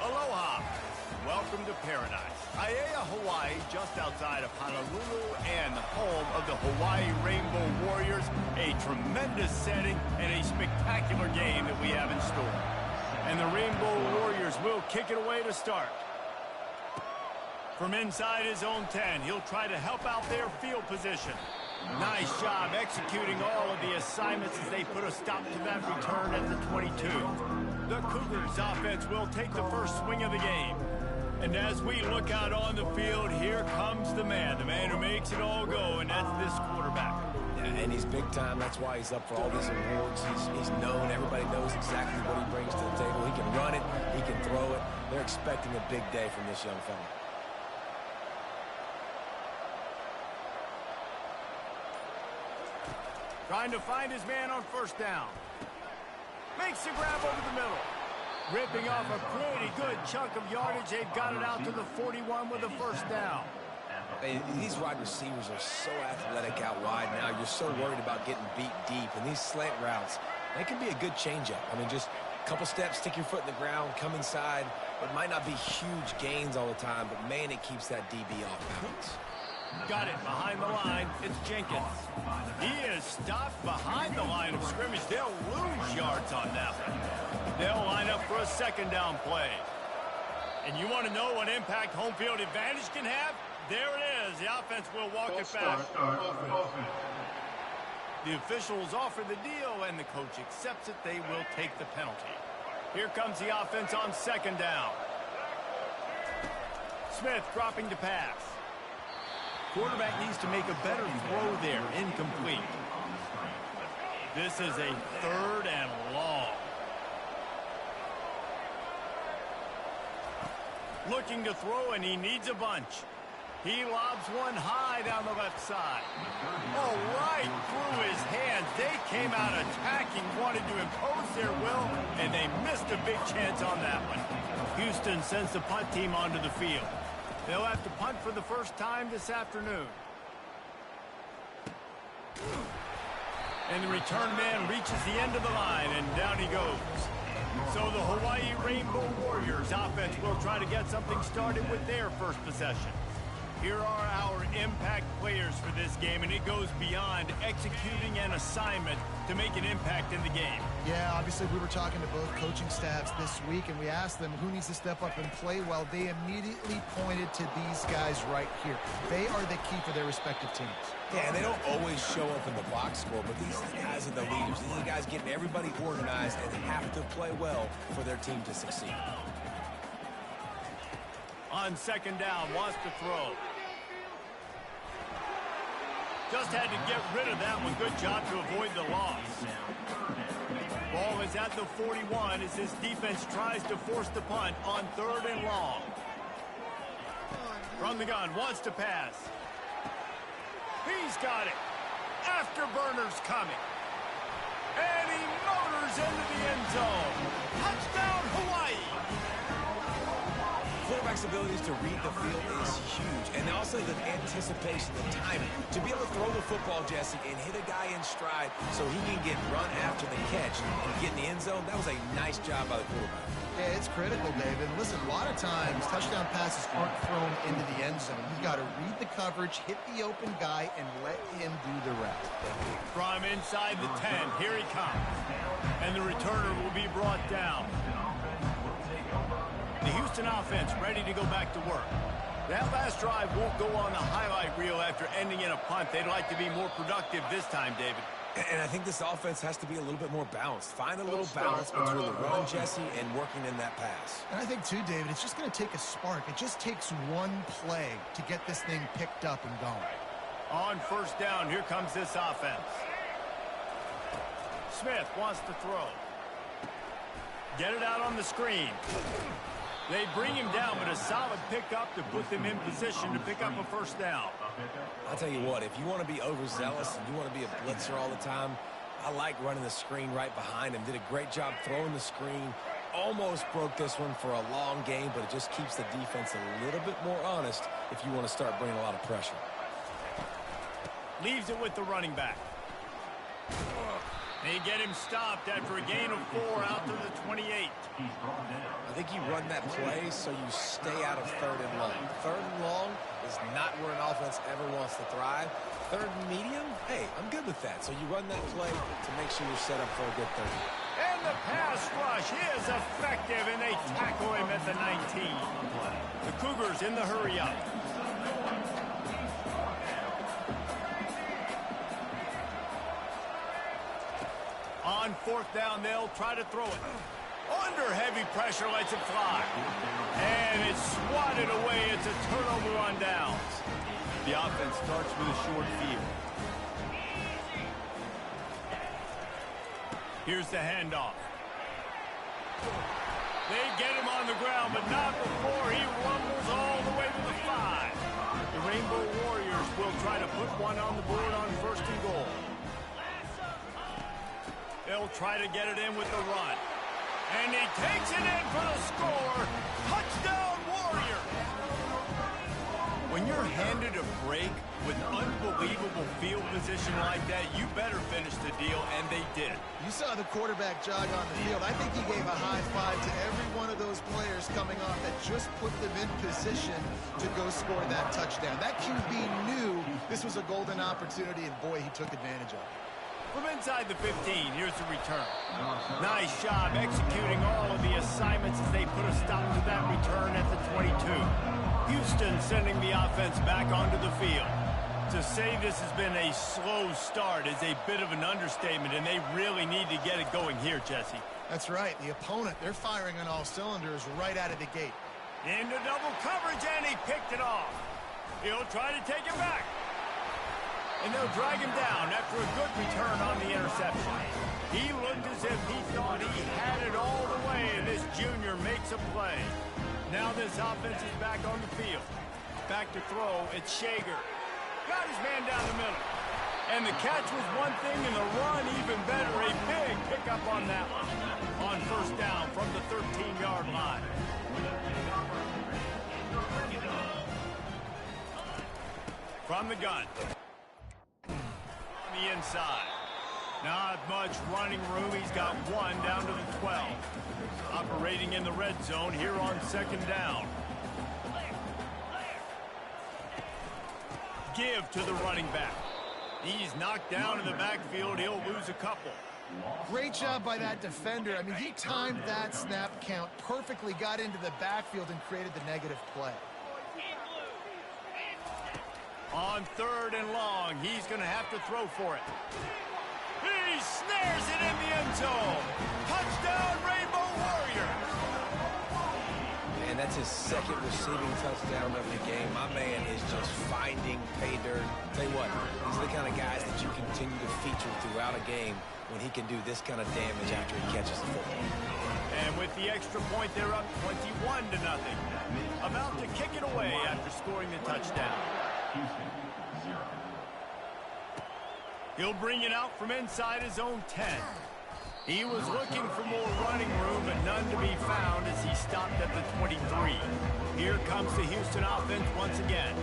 A: Aloha. Welcome to paradise. Aiea, Hawaii, just outside of Honolulu and the home of the Hawaii Rainbow Warriors. A tremendous setting and a spectacular game that we have in store. And the Rainbow Warriors will kick it away to start. From inside his own 10, he'll try to help out their field position. Nice job executing all of the assignments as they put a stop to that return at the 22. The Cougars offense will take the first swing of the game. And as we look out on the field, here comes the man who makes it all go, and that's this quarterback.
C: Yeah, and he's big time. That's why he's up for all these awards. He's known. Everybody knows exactly what he brings to the table. He can run it. He can throw it. They're expecting a big day from this young fella.
A: Trying to find his man on first down. Makes the grab over the middle. Ripping off a pretty good chunk of yardage. They've got it out to the 41 with a first down.
C: Hey, these wide receivers are so athletic out wide now. You're so worried about getting beat deep. And these slant routes, they can be a good changeup. I mean, just a couple steps, stick your foot in the ground, come inside. It might not be huge gains all the time, but, man, it keeps that DB off balance.
A: Got it behind the line. It's Jenkins. He is stopped behind the line of scrimmage. They'll lose yards on that one. They'll line up for a second down play. And you want to know what impact home field advantage can have? There it is. The offense will walk it back. The officials offer the deal, and the coach accepts it. They will take the penalty. Here comes the offense on second down. Smith dropping to pass. Quarterback needs to make a better throw there. Incomplete. This is a third and long. Looking to throw, and he needs a bunch. He lobs one high down the left side. Oh, right through his hands. They came out attacking, wanted to impose their will, and they missed a big chance on that one. Houston sends the punt team onto the field. They'll have to punt for the first time this afternoon. And the return man reaches the end of the line, and down he goes. So the Hawaii Rainbow Warriors offense will try to get something started with their first possession. Here are our impact players for this game, and it goes beyond executing an assignment to make an impact in the game.
B: Yeah, obviously we were talking to both coaching staffs this week, and we asked them who needs to step up and play well. They immediately pointed to these guys right here. They are the key for their respective teams.
C: Yeah, and they don't always show up in the box score, but these guys are the leaders. These are the guys getting everybody organized and have to play well for their team to succeed.
A: On second down, wants to throw. Just had to get rid of that one. Good job to avoid the loss. Ball is at the 41 as this defense tries to force the punt on third and long. From the gun, wants to pass. He's got it. Afterburner's coming. And he motors into the end zone. Touchdown, Hawaii!
C: Quarterback's abilities to read the field is huge, and also the anticipation, the timing. To be able to throw the football, Jesse, and hit a guy in stride so he can get run after the catch and get in the end zone, that was a nice job by the quarterback.
B: Yeah, it's critical, David. Listen, a lot of times touchdown passes aren't thrown into the end zone. You've got to read the coverage, hit the open guy, and let him do the rest.
A: From inside the 10, here he comes. And the returner will be brought down. The Houston offense ready to go back to work. That last drive won't go on the highlight reel after ending in a punt. They'd like to be more productive this time, David.
C: And I think this offense has to be a little bit more balanced. Find a little balance between the run, Jesse, and working in that pass.
B: And I think, too, David, it's just going to take a spark. It just takes one play to get this thing picked up and going.
A: On first down, here comes this offense. Smith wants to throw. Get it out on the screen. They bring him down, but a solid pickup to put them in position to pick up a first down.
C: I'll tell you what, if you want to be overzealous and you want to be a blitzer all the time, I like running the screen right behind him. Did a great job throwing the screen. Almost broke this one for a long game, but it just keeps the defense a little bit more honest if you want to start bringing a lot of pressure.
A: Leaves it with the running back. They get him stopped after a gain of 4 out to the 28.
C: I think you run that play so you stay out of 3rd and long. 3rd and long is not where an offense ever wants to thrive. 3rd and medium, hey, I'm good with that. So you run that play to make sure you're set up for a good 30.
A: And the pass rush is effective, and they tackle him at the 19. The Cougars in the hurry up. On 4th down, they'll try to throw it. Under heavy pressure, lets it fly. And it's swatted away. It's a turnover on downs. The offense starts with a short field. Here's the handoff. They get him on the ground, but not before he rumbles all the way to the 5. The Rainbow Warriors will try to put one on the board on 1st and goal. They'll try to get it in with the run. And he takes it in for the score. Touchdown, Warriors! When you're handed a break with unbelievable field position like that, you better finish the deal, and they did.
B: You saw the quarterback jog on the field. I think he gave a high five to every one of those players coming off that just put them in position to go score that touchdown. That QB knew this was a golden opportunity, and boy, he took advantage of it.
A: From inside the 15, here's the return. Nice job executing all of the assignments as they put a stop to that return at the 22. Houston sending the offense back onto the field. To say this has been a slow start is a bit of an understatement, and they really need to get it going here, Jesse.
B: That's right. The opponent, they're firing on all cylinders right out of the gate.
A: Into double coverage, and he picked it off. He'll try to take it back. And they'll drag him down after a good return on the interception. He looked as if he thought he had it all the way, and this junior makes a play. Now this offense is back on the field. Back to throw, it's Shager. Got his man down the middle. And the catch was one thing, and the run even better. A big pickup on that one. On 1st down from the 13-yard line. From the gun. The inside. Not much running room. He's got 1 down to the 12. Operating in the red zone here on 2nd down. Give to the running back. He's knocked down in the backfield. He'll lose a couple.
B: Great job by that defender. I mean, he timed that snap count perfectly, got into the backfield, and created the negative play.
A: On 3rd and long, he's going to have to throw for it. He snares it in the end zone. Touchdown, Rainbow Warriors.
C: And that's his 2nd receiving touchdown of the game. My man is just finding pay dirt. Tell you what, these are the kind of guys that you continue to feature throughout a game when he can do this kind of damage after he catches the football.
A: And with the extra point, they're up 21-0. About to kick it away after scoring the touchdown. He'll bring it out from inside his own 10. He was looking for more running room, but none to be found as he stopped at the 23. Here comes the Houston offense once again.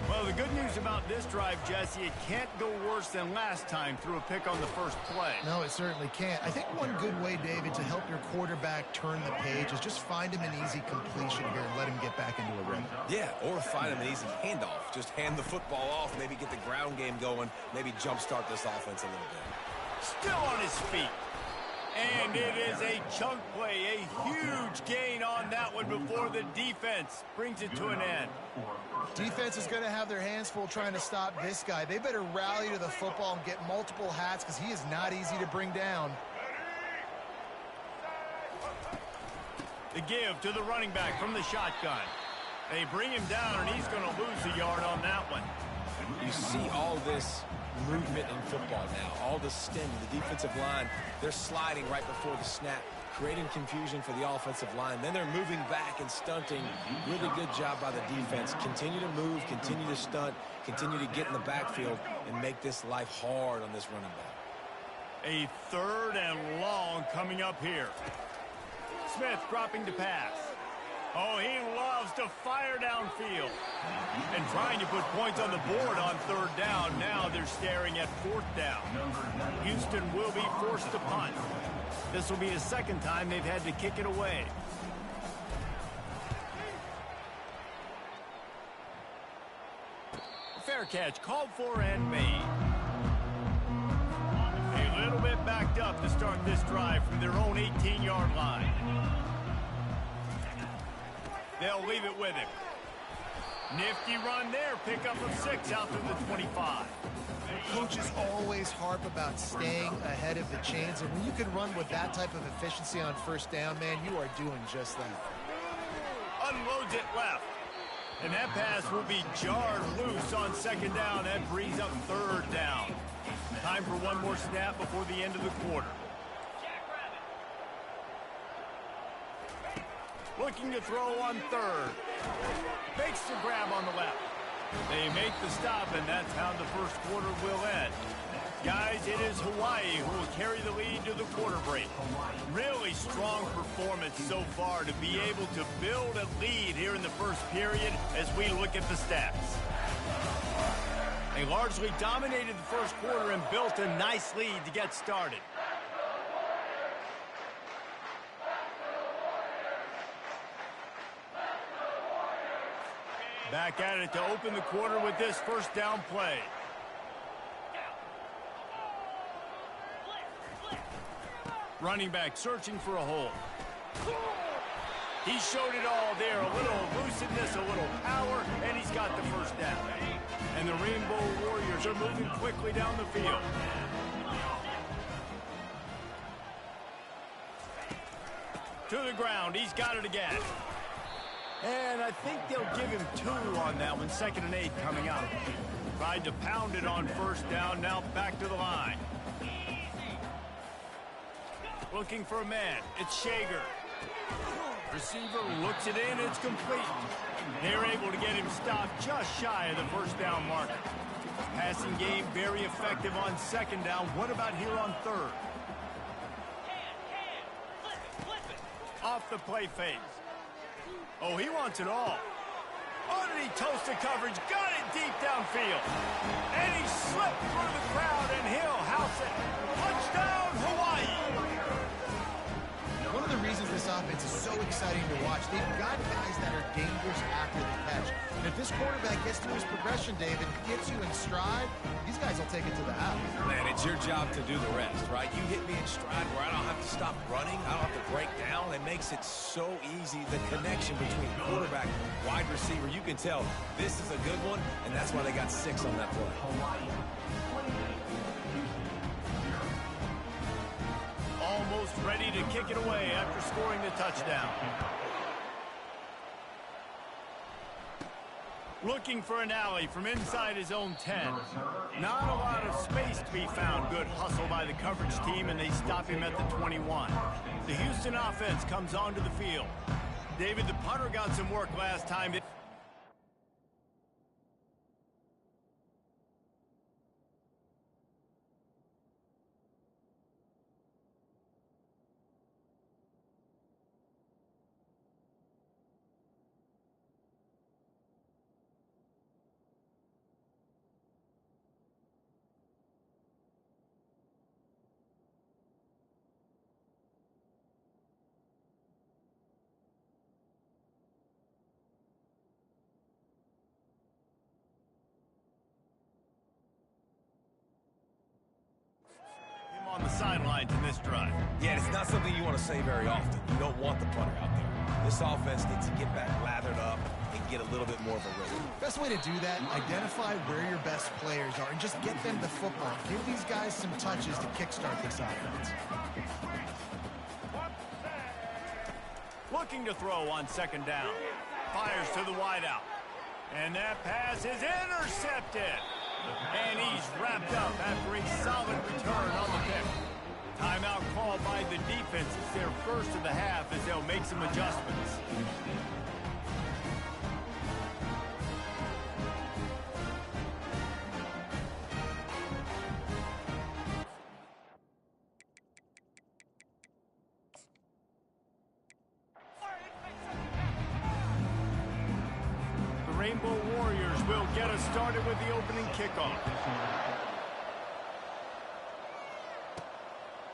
A: Well, the good news about this drive, Jesse, it can't go worse than last time through a pick on the first play.
B: No, it certainly can't. I think one good way, David, to help your quarterback turn the page is just find him an easy completion here and let him get back into a rhythm.
C: Yeah, or find him an easy handoff. Just hand the football off, maybe get the ground game going, maybe jumpstart this offense a little bit.
A: Still on his feet. And it is a chunk play, a huge gain on that one before the defense brings it to an end.
B: Defense is going to have their hands full trying to stop this guy. They better rally to the football and get multiple hats because he is not easy to bring down.
A: The give to the running back from the shotgun. They bring him down, and he's going to lose a yard on that one.
C: You see all this movement in football now, all the stem, the defensive line, they're sliding right before the snap, creating confusion for the offensive line. Then they're moving back and stunting. Really good job by the defense. Continue to move, continue to stunt, continue to get in the backfield and make this life hard on this running back.
A: A 3rd and long coming up here. Smith dropping to pass. Oh, he loves to fire downfield. And trying to put points on the board on third down. Now they're staring at fourth down. Houston will be forced to punt. This will be the second time they've had to kick it away. Fair catch called for and made. A little bit backed up to start this drive from their own 18-yard line. They'll leave it with him. Nifty run there. Pickup of 6 out to the 25.
B: Coaches always harp about staying ahead of the chains, and when you can run with that type of efficiency on first down, man, you are doing just that.
A: Unloads it left. And that pass will be jarred loose on second down. That brings up third down. Time for one more snap before the end of the quarter. Looking to throw on third. Makes the grab on the left. They make the stop, and that's how the first quarter will end. Guys, it is Hawaii who will carry the lead to the quarter break. Really strong performance so far to be able to build a lead here in the first period as we look at the stats. They largely dominated the first quarter and built a nice lead to get started. Back at it to open the quarter with this first down play. Running back searching for a hole. He showed it all there. A little elusiveness, a little power, and he's got the first down. And the Rainbow Warriors are moving quickly down the field. To the ground. He's got it again. And I think they'll give him 2 on that one. 2nd and 8 coming up. Tried to pound it on first down. Now back to the line. Looking for a man. It's Shager. Receiver looks it in. It's complete. They're able to get him stopped just shy of the first down marker. Passing game very effective on second down. What about here on third? Off the play fake. Oh, he wants it all. Underneath toasted coverage, got it deep downfield. And he slipped through the crowd, and he'll house it. Touchdown, Hawaii!
B: One of the reasons this offense is so exciting to watch, they've got guys that are dangerous after the catch. And if this quarterback gets through his progression, David, gets you in stride, these guys will take it to the house.
C: Man, it's your job to do the rest, right? You hit me in stride where I don't have to stop running. I don't have to break down. It makes it so easy. The connection between quarterback and wide receiver, you can tell this is a good one, and that's why they got 6 on that play.
A: Almost ready to kick it away after scoring the touchdown. Looking for an alley from inside his own 10. Not a lot of space to be found. Good hustle by the coverage team, and they stop him at the 21. The Houston offense comes onto the field. David, the punter got some work last time. On the sidelines in this drive.
C: Yeah, it's not something you want to say very often. You don't want the punter out there. This offense needs to get back lathered up and get a little bit more of a rhythm.
B: Best way to do that, identify where your best players are and just get them the football. Give these guys some touches to kickstart this offense.
A: Looking to throw on second down. Fires to the wideout. And that pass is intercepted. And he's wrapped up after a solid return on the pick. Timeout called by the defense. It's their first of the half as they'll make some adjustments. us started with the opening kickoff.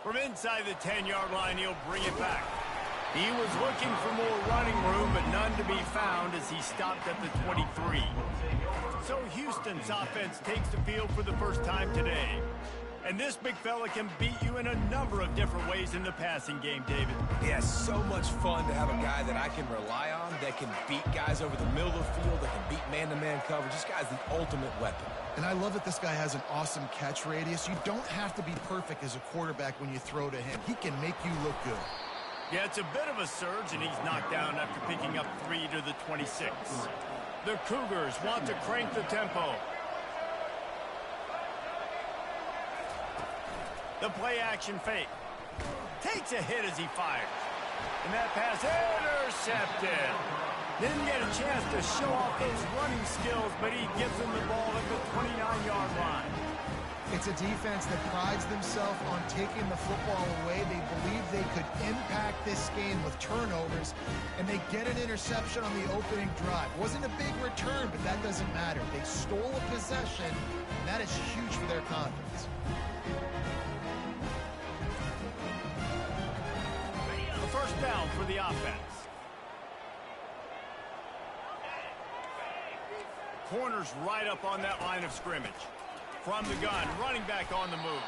A: From inside the 10-yard line, he'll bring it back. He was looking for more running room, but none to be found as he stopped at the 23. So Houston's offense takes the field for the first time today. And this big fella can beat you in a number of different ways in the passing game, David.
C: Yeah, so much fun to have a guy that I can rely on, that can beat guys over the middle of the field, that can beat man-to-man coverage. This guy's the ultimate weapon.
B: And I love that this guy has an awesome catch radius. You don't have to be perfect as a quarterback when you throw to him. He can make you look good.
A: Yeah, it's a bit of a surge, and he's knocked down after picking up 3 to the 26. The Cougars want to crank the tempo. The play-action fake. Takes a hit as he fires. And that pass intercepted. Didn't get a chance to show off those running skills, but he gives them the ball at the 29-yard line.
B: It's a defense that prides themselves on taking the football away. They believe they could impact this game with turnovers, and they get an interception on the opening drive. Wasn't a big return, but that doesn't matter. They stole a possession, and that is huge for their confidence.
A: The first down for the offense. Corners right up on that line of scrimmage. From the gun, running back on the move.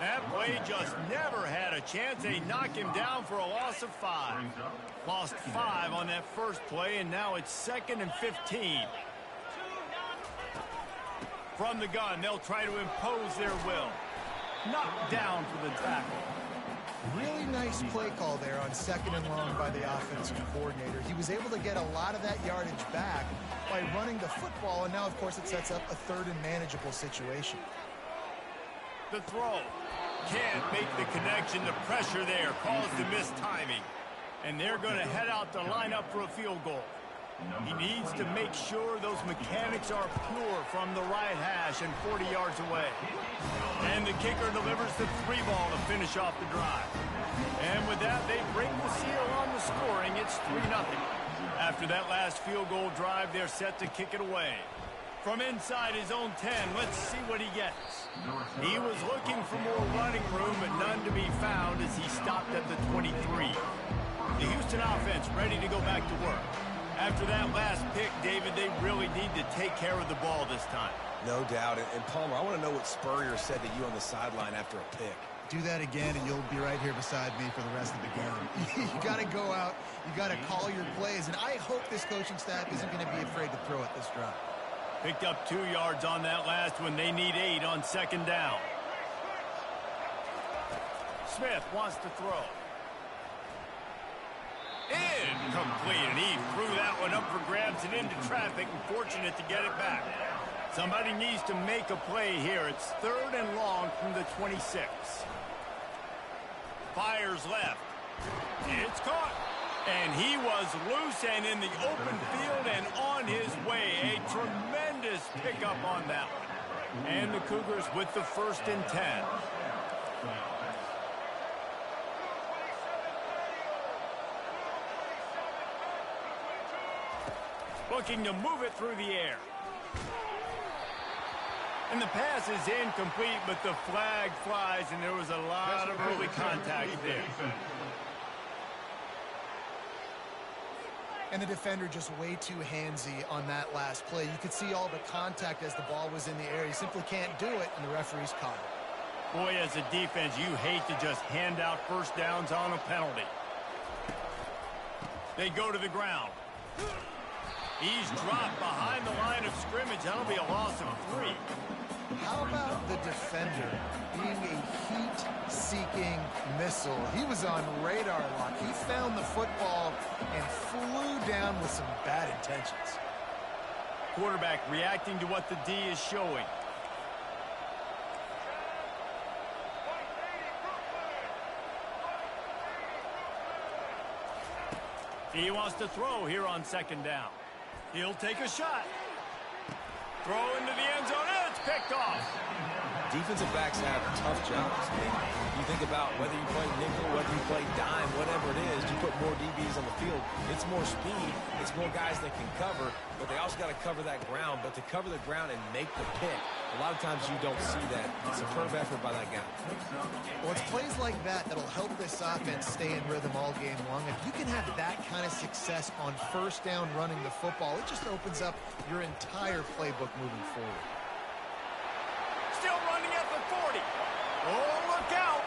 A: That play just never had a chance. They knock him down for a loss of 5. Lost 5 on that first play, and now it's 2nd and 15. From the gun, they'll try to impose their will. Knocked down for the tackle.
B: Really nice play call there on 2nd and long by the offensive coordinator. He was able to get a lot of that yardage back by running the football, and now, of course, it sets up a 3rd and manageable situation.
A: The throw. Can't make the connection. The pressure there caused the missed timing. And they're going to head out to line up for a field goal. He needs to make sure those mechanics are pure from the right hash and 40 yards away. And the kicker delivers the 3 ball to finish off the drive. And with that, they break the seal on the scoring. It's 3-0. After that last field goal drive, they're set to kick it away. From inside his own 10, let's see what he gets. He was looking for more running room, but none to be found as he stopped at the 23. The Houston offense ready to go back to work. After that last pick, David, they really need to take care of the ball this time.
C: No doubt. And Palmer, I want to know what Spurrier said to you on the sideline after a pick.
B: Do that again, and you'll be right here beside me for the rest of the game. You got to go out. You got to call your plays. And I hope this coaching staff isn't going to be afraid to throw it this drive.
A: Picked up 2 yards on that last one. They need 8 on 2nd down. Smith wants to throw. Incomplete, and he threw that one up for grabs and into traffic, and fortunate to get it back. Somebody needs to make a play here. It's 3rd and long from the 26. Fires left. It's caught. And he was loose and in the open field and on his way. A tremendous pickup on that one. And the Cougars with the 1st and 10. Looking to move it through the air. And the pass is incomplete, but the flag flies, and there was a lot of early contact there.
B: And the defender just way too handsy on that last play. You could see all the contact as the ball was in the air. He simply can't do it, and the referee's caught it.
A: Boy, as a defense, you hate to just hand out first downs on a penalty. They go to the ground. He's dropped behind the line of scrimmage. That'll be a loss of 3.
B: How about the defender being a heat-seeking missile? He was on radar lock. He found the football and flew down with some bad intentions.
A: Quarterback reacting to what the D is showing. He wants to throw here on 2nd down. He'll take a shot. Throw into the end zone, and it's picked off.
C: Defensive backs have tough jobs. You think about whether you play nickel, whether you play dime, whatever it is, you put more DBs on the field. It's more speed. It's more guys that can cover, but they also got to cover that ground. But to cover the ground and make the pick, a lot of times you don't see that. Superb effort by that guy.
B: Well, it's plays like that that'll help this offense stay in rhythm all game long. If you can have that kind of success on first down running the football, it just opens up your entire playbook moving forward.
A: Still running at the 40. Oh, look out.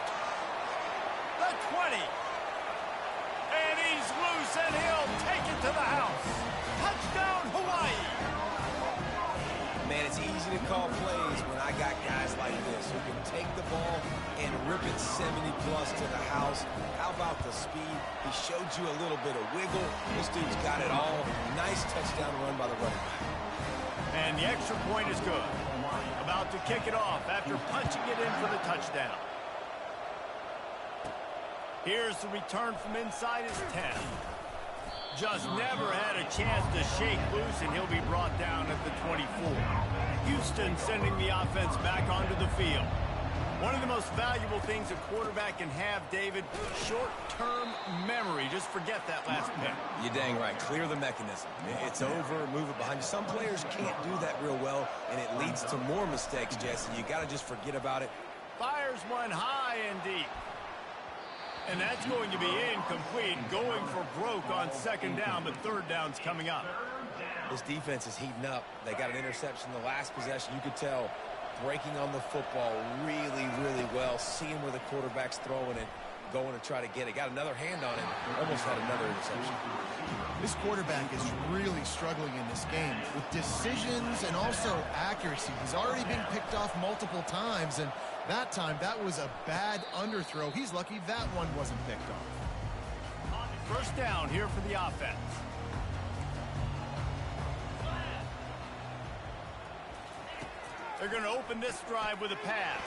A: The 20. And he's loose, and he'll take it to the house. Touchdown, Hawaii.
C: Man, it's easy to call plays when I got guys like this who can take the ball and rip it 70-plus to the house. How about the speed? He showed you a little bit of wiggle. This dude's got it all. Nice touchdown run by the running back.
A: And the extra point is good. About to kick it off after punching it in for the touchdown. Here's the return from inside his 10. Just never had a chance to shake loose, and he'll be brought down at the 24. Houston sending the offense back onto the field. One of the most valuable things a quarterback can have, David, short-term memory. Just forget that last pick.
C: You're dang right. Clear the mechanism. It's over. Move it behind you. Some players can't do that real well, and it leads to more mistakes, Jesse. You got to just forget about it.
A: Fires one high and deep. And that's going to be incomplete. Going for broke on second down, but third down's coming up.
C: This defense is heating up. They got an interception the last possession. You could tell breaking on the football really, really well, seeing where the quarterback's throwing it, going to try to get it. Got another hand on it. Almost had another interception.
B: This quarterback is really struggling in this game with decisions and also accuracy. He's already been picked off multiple times, and that time, that was a bad underthrow. He's lucky that one wasn't picked off.
A: First down here for the offense. They're going to open this drive with a pass.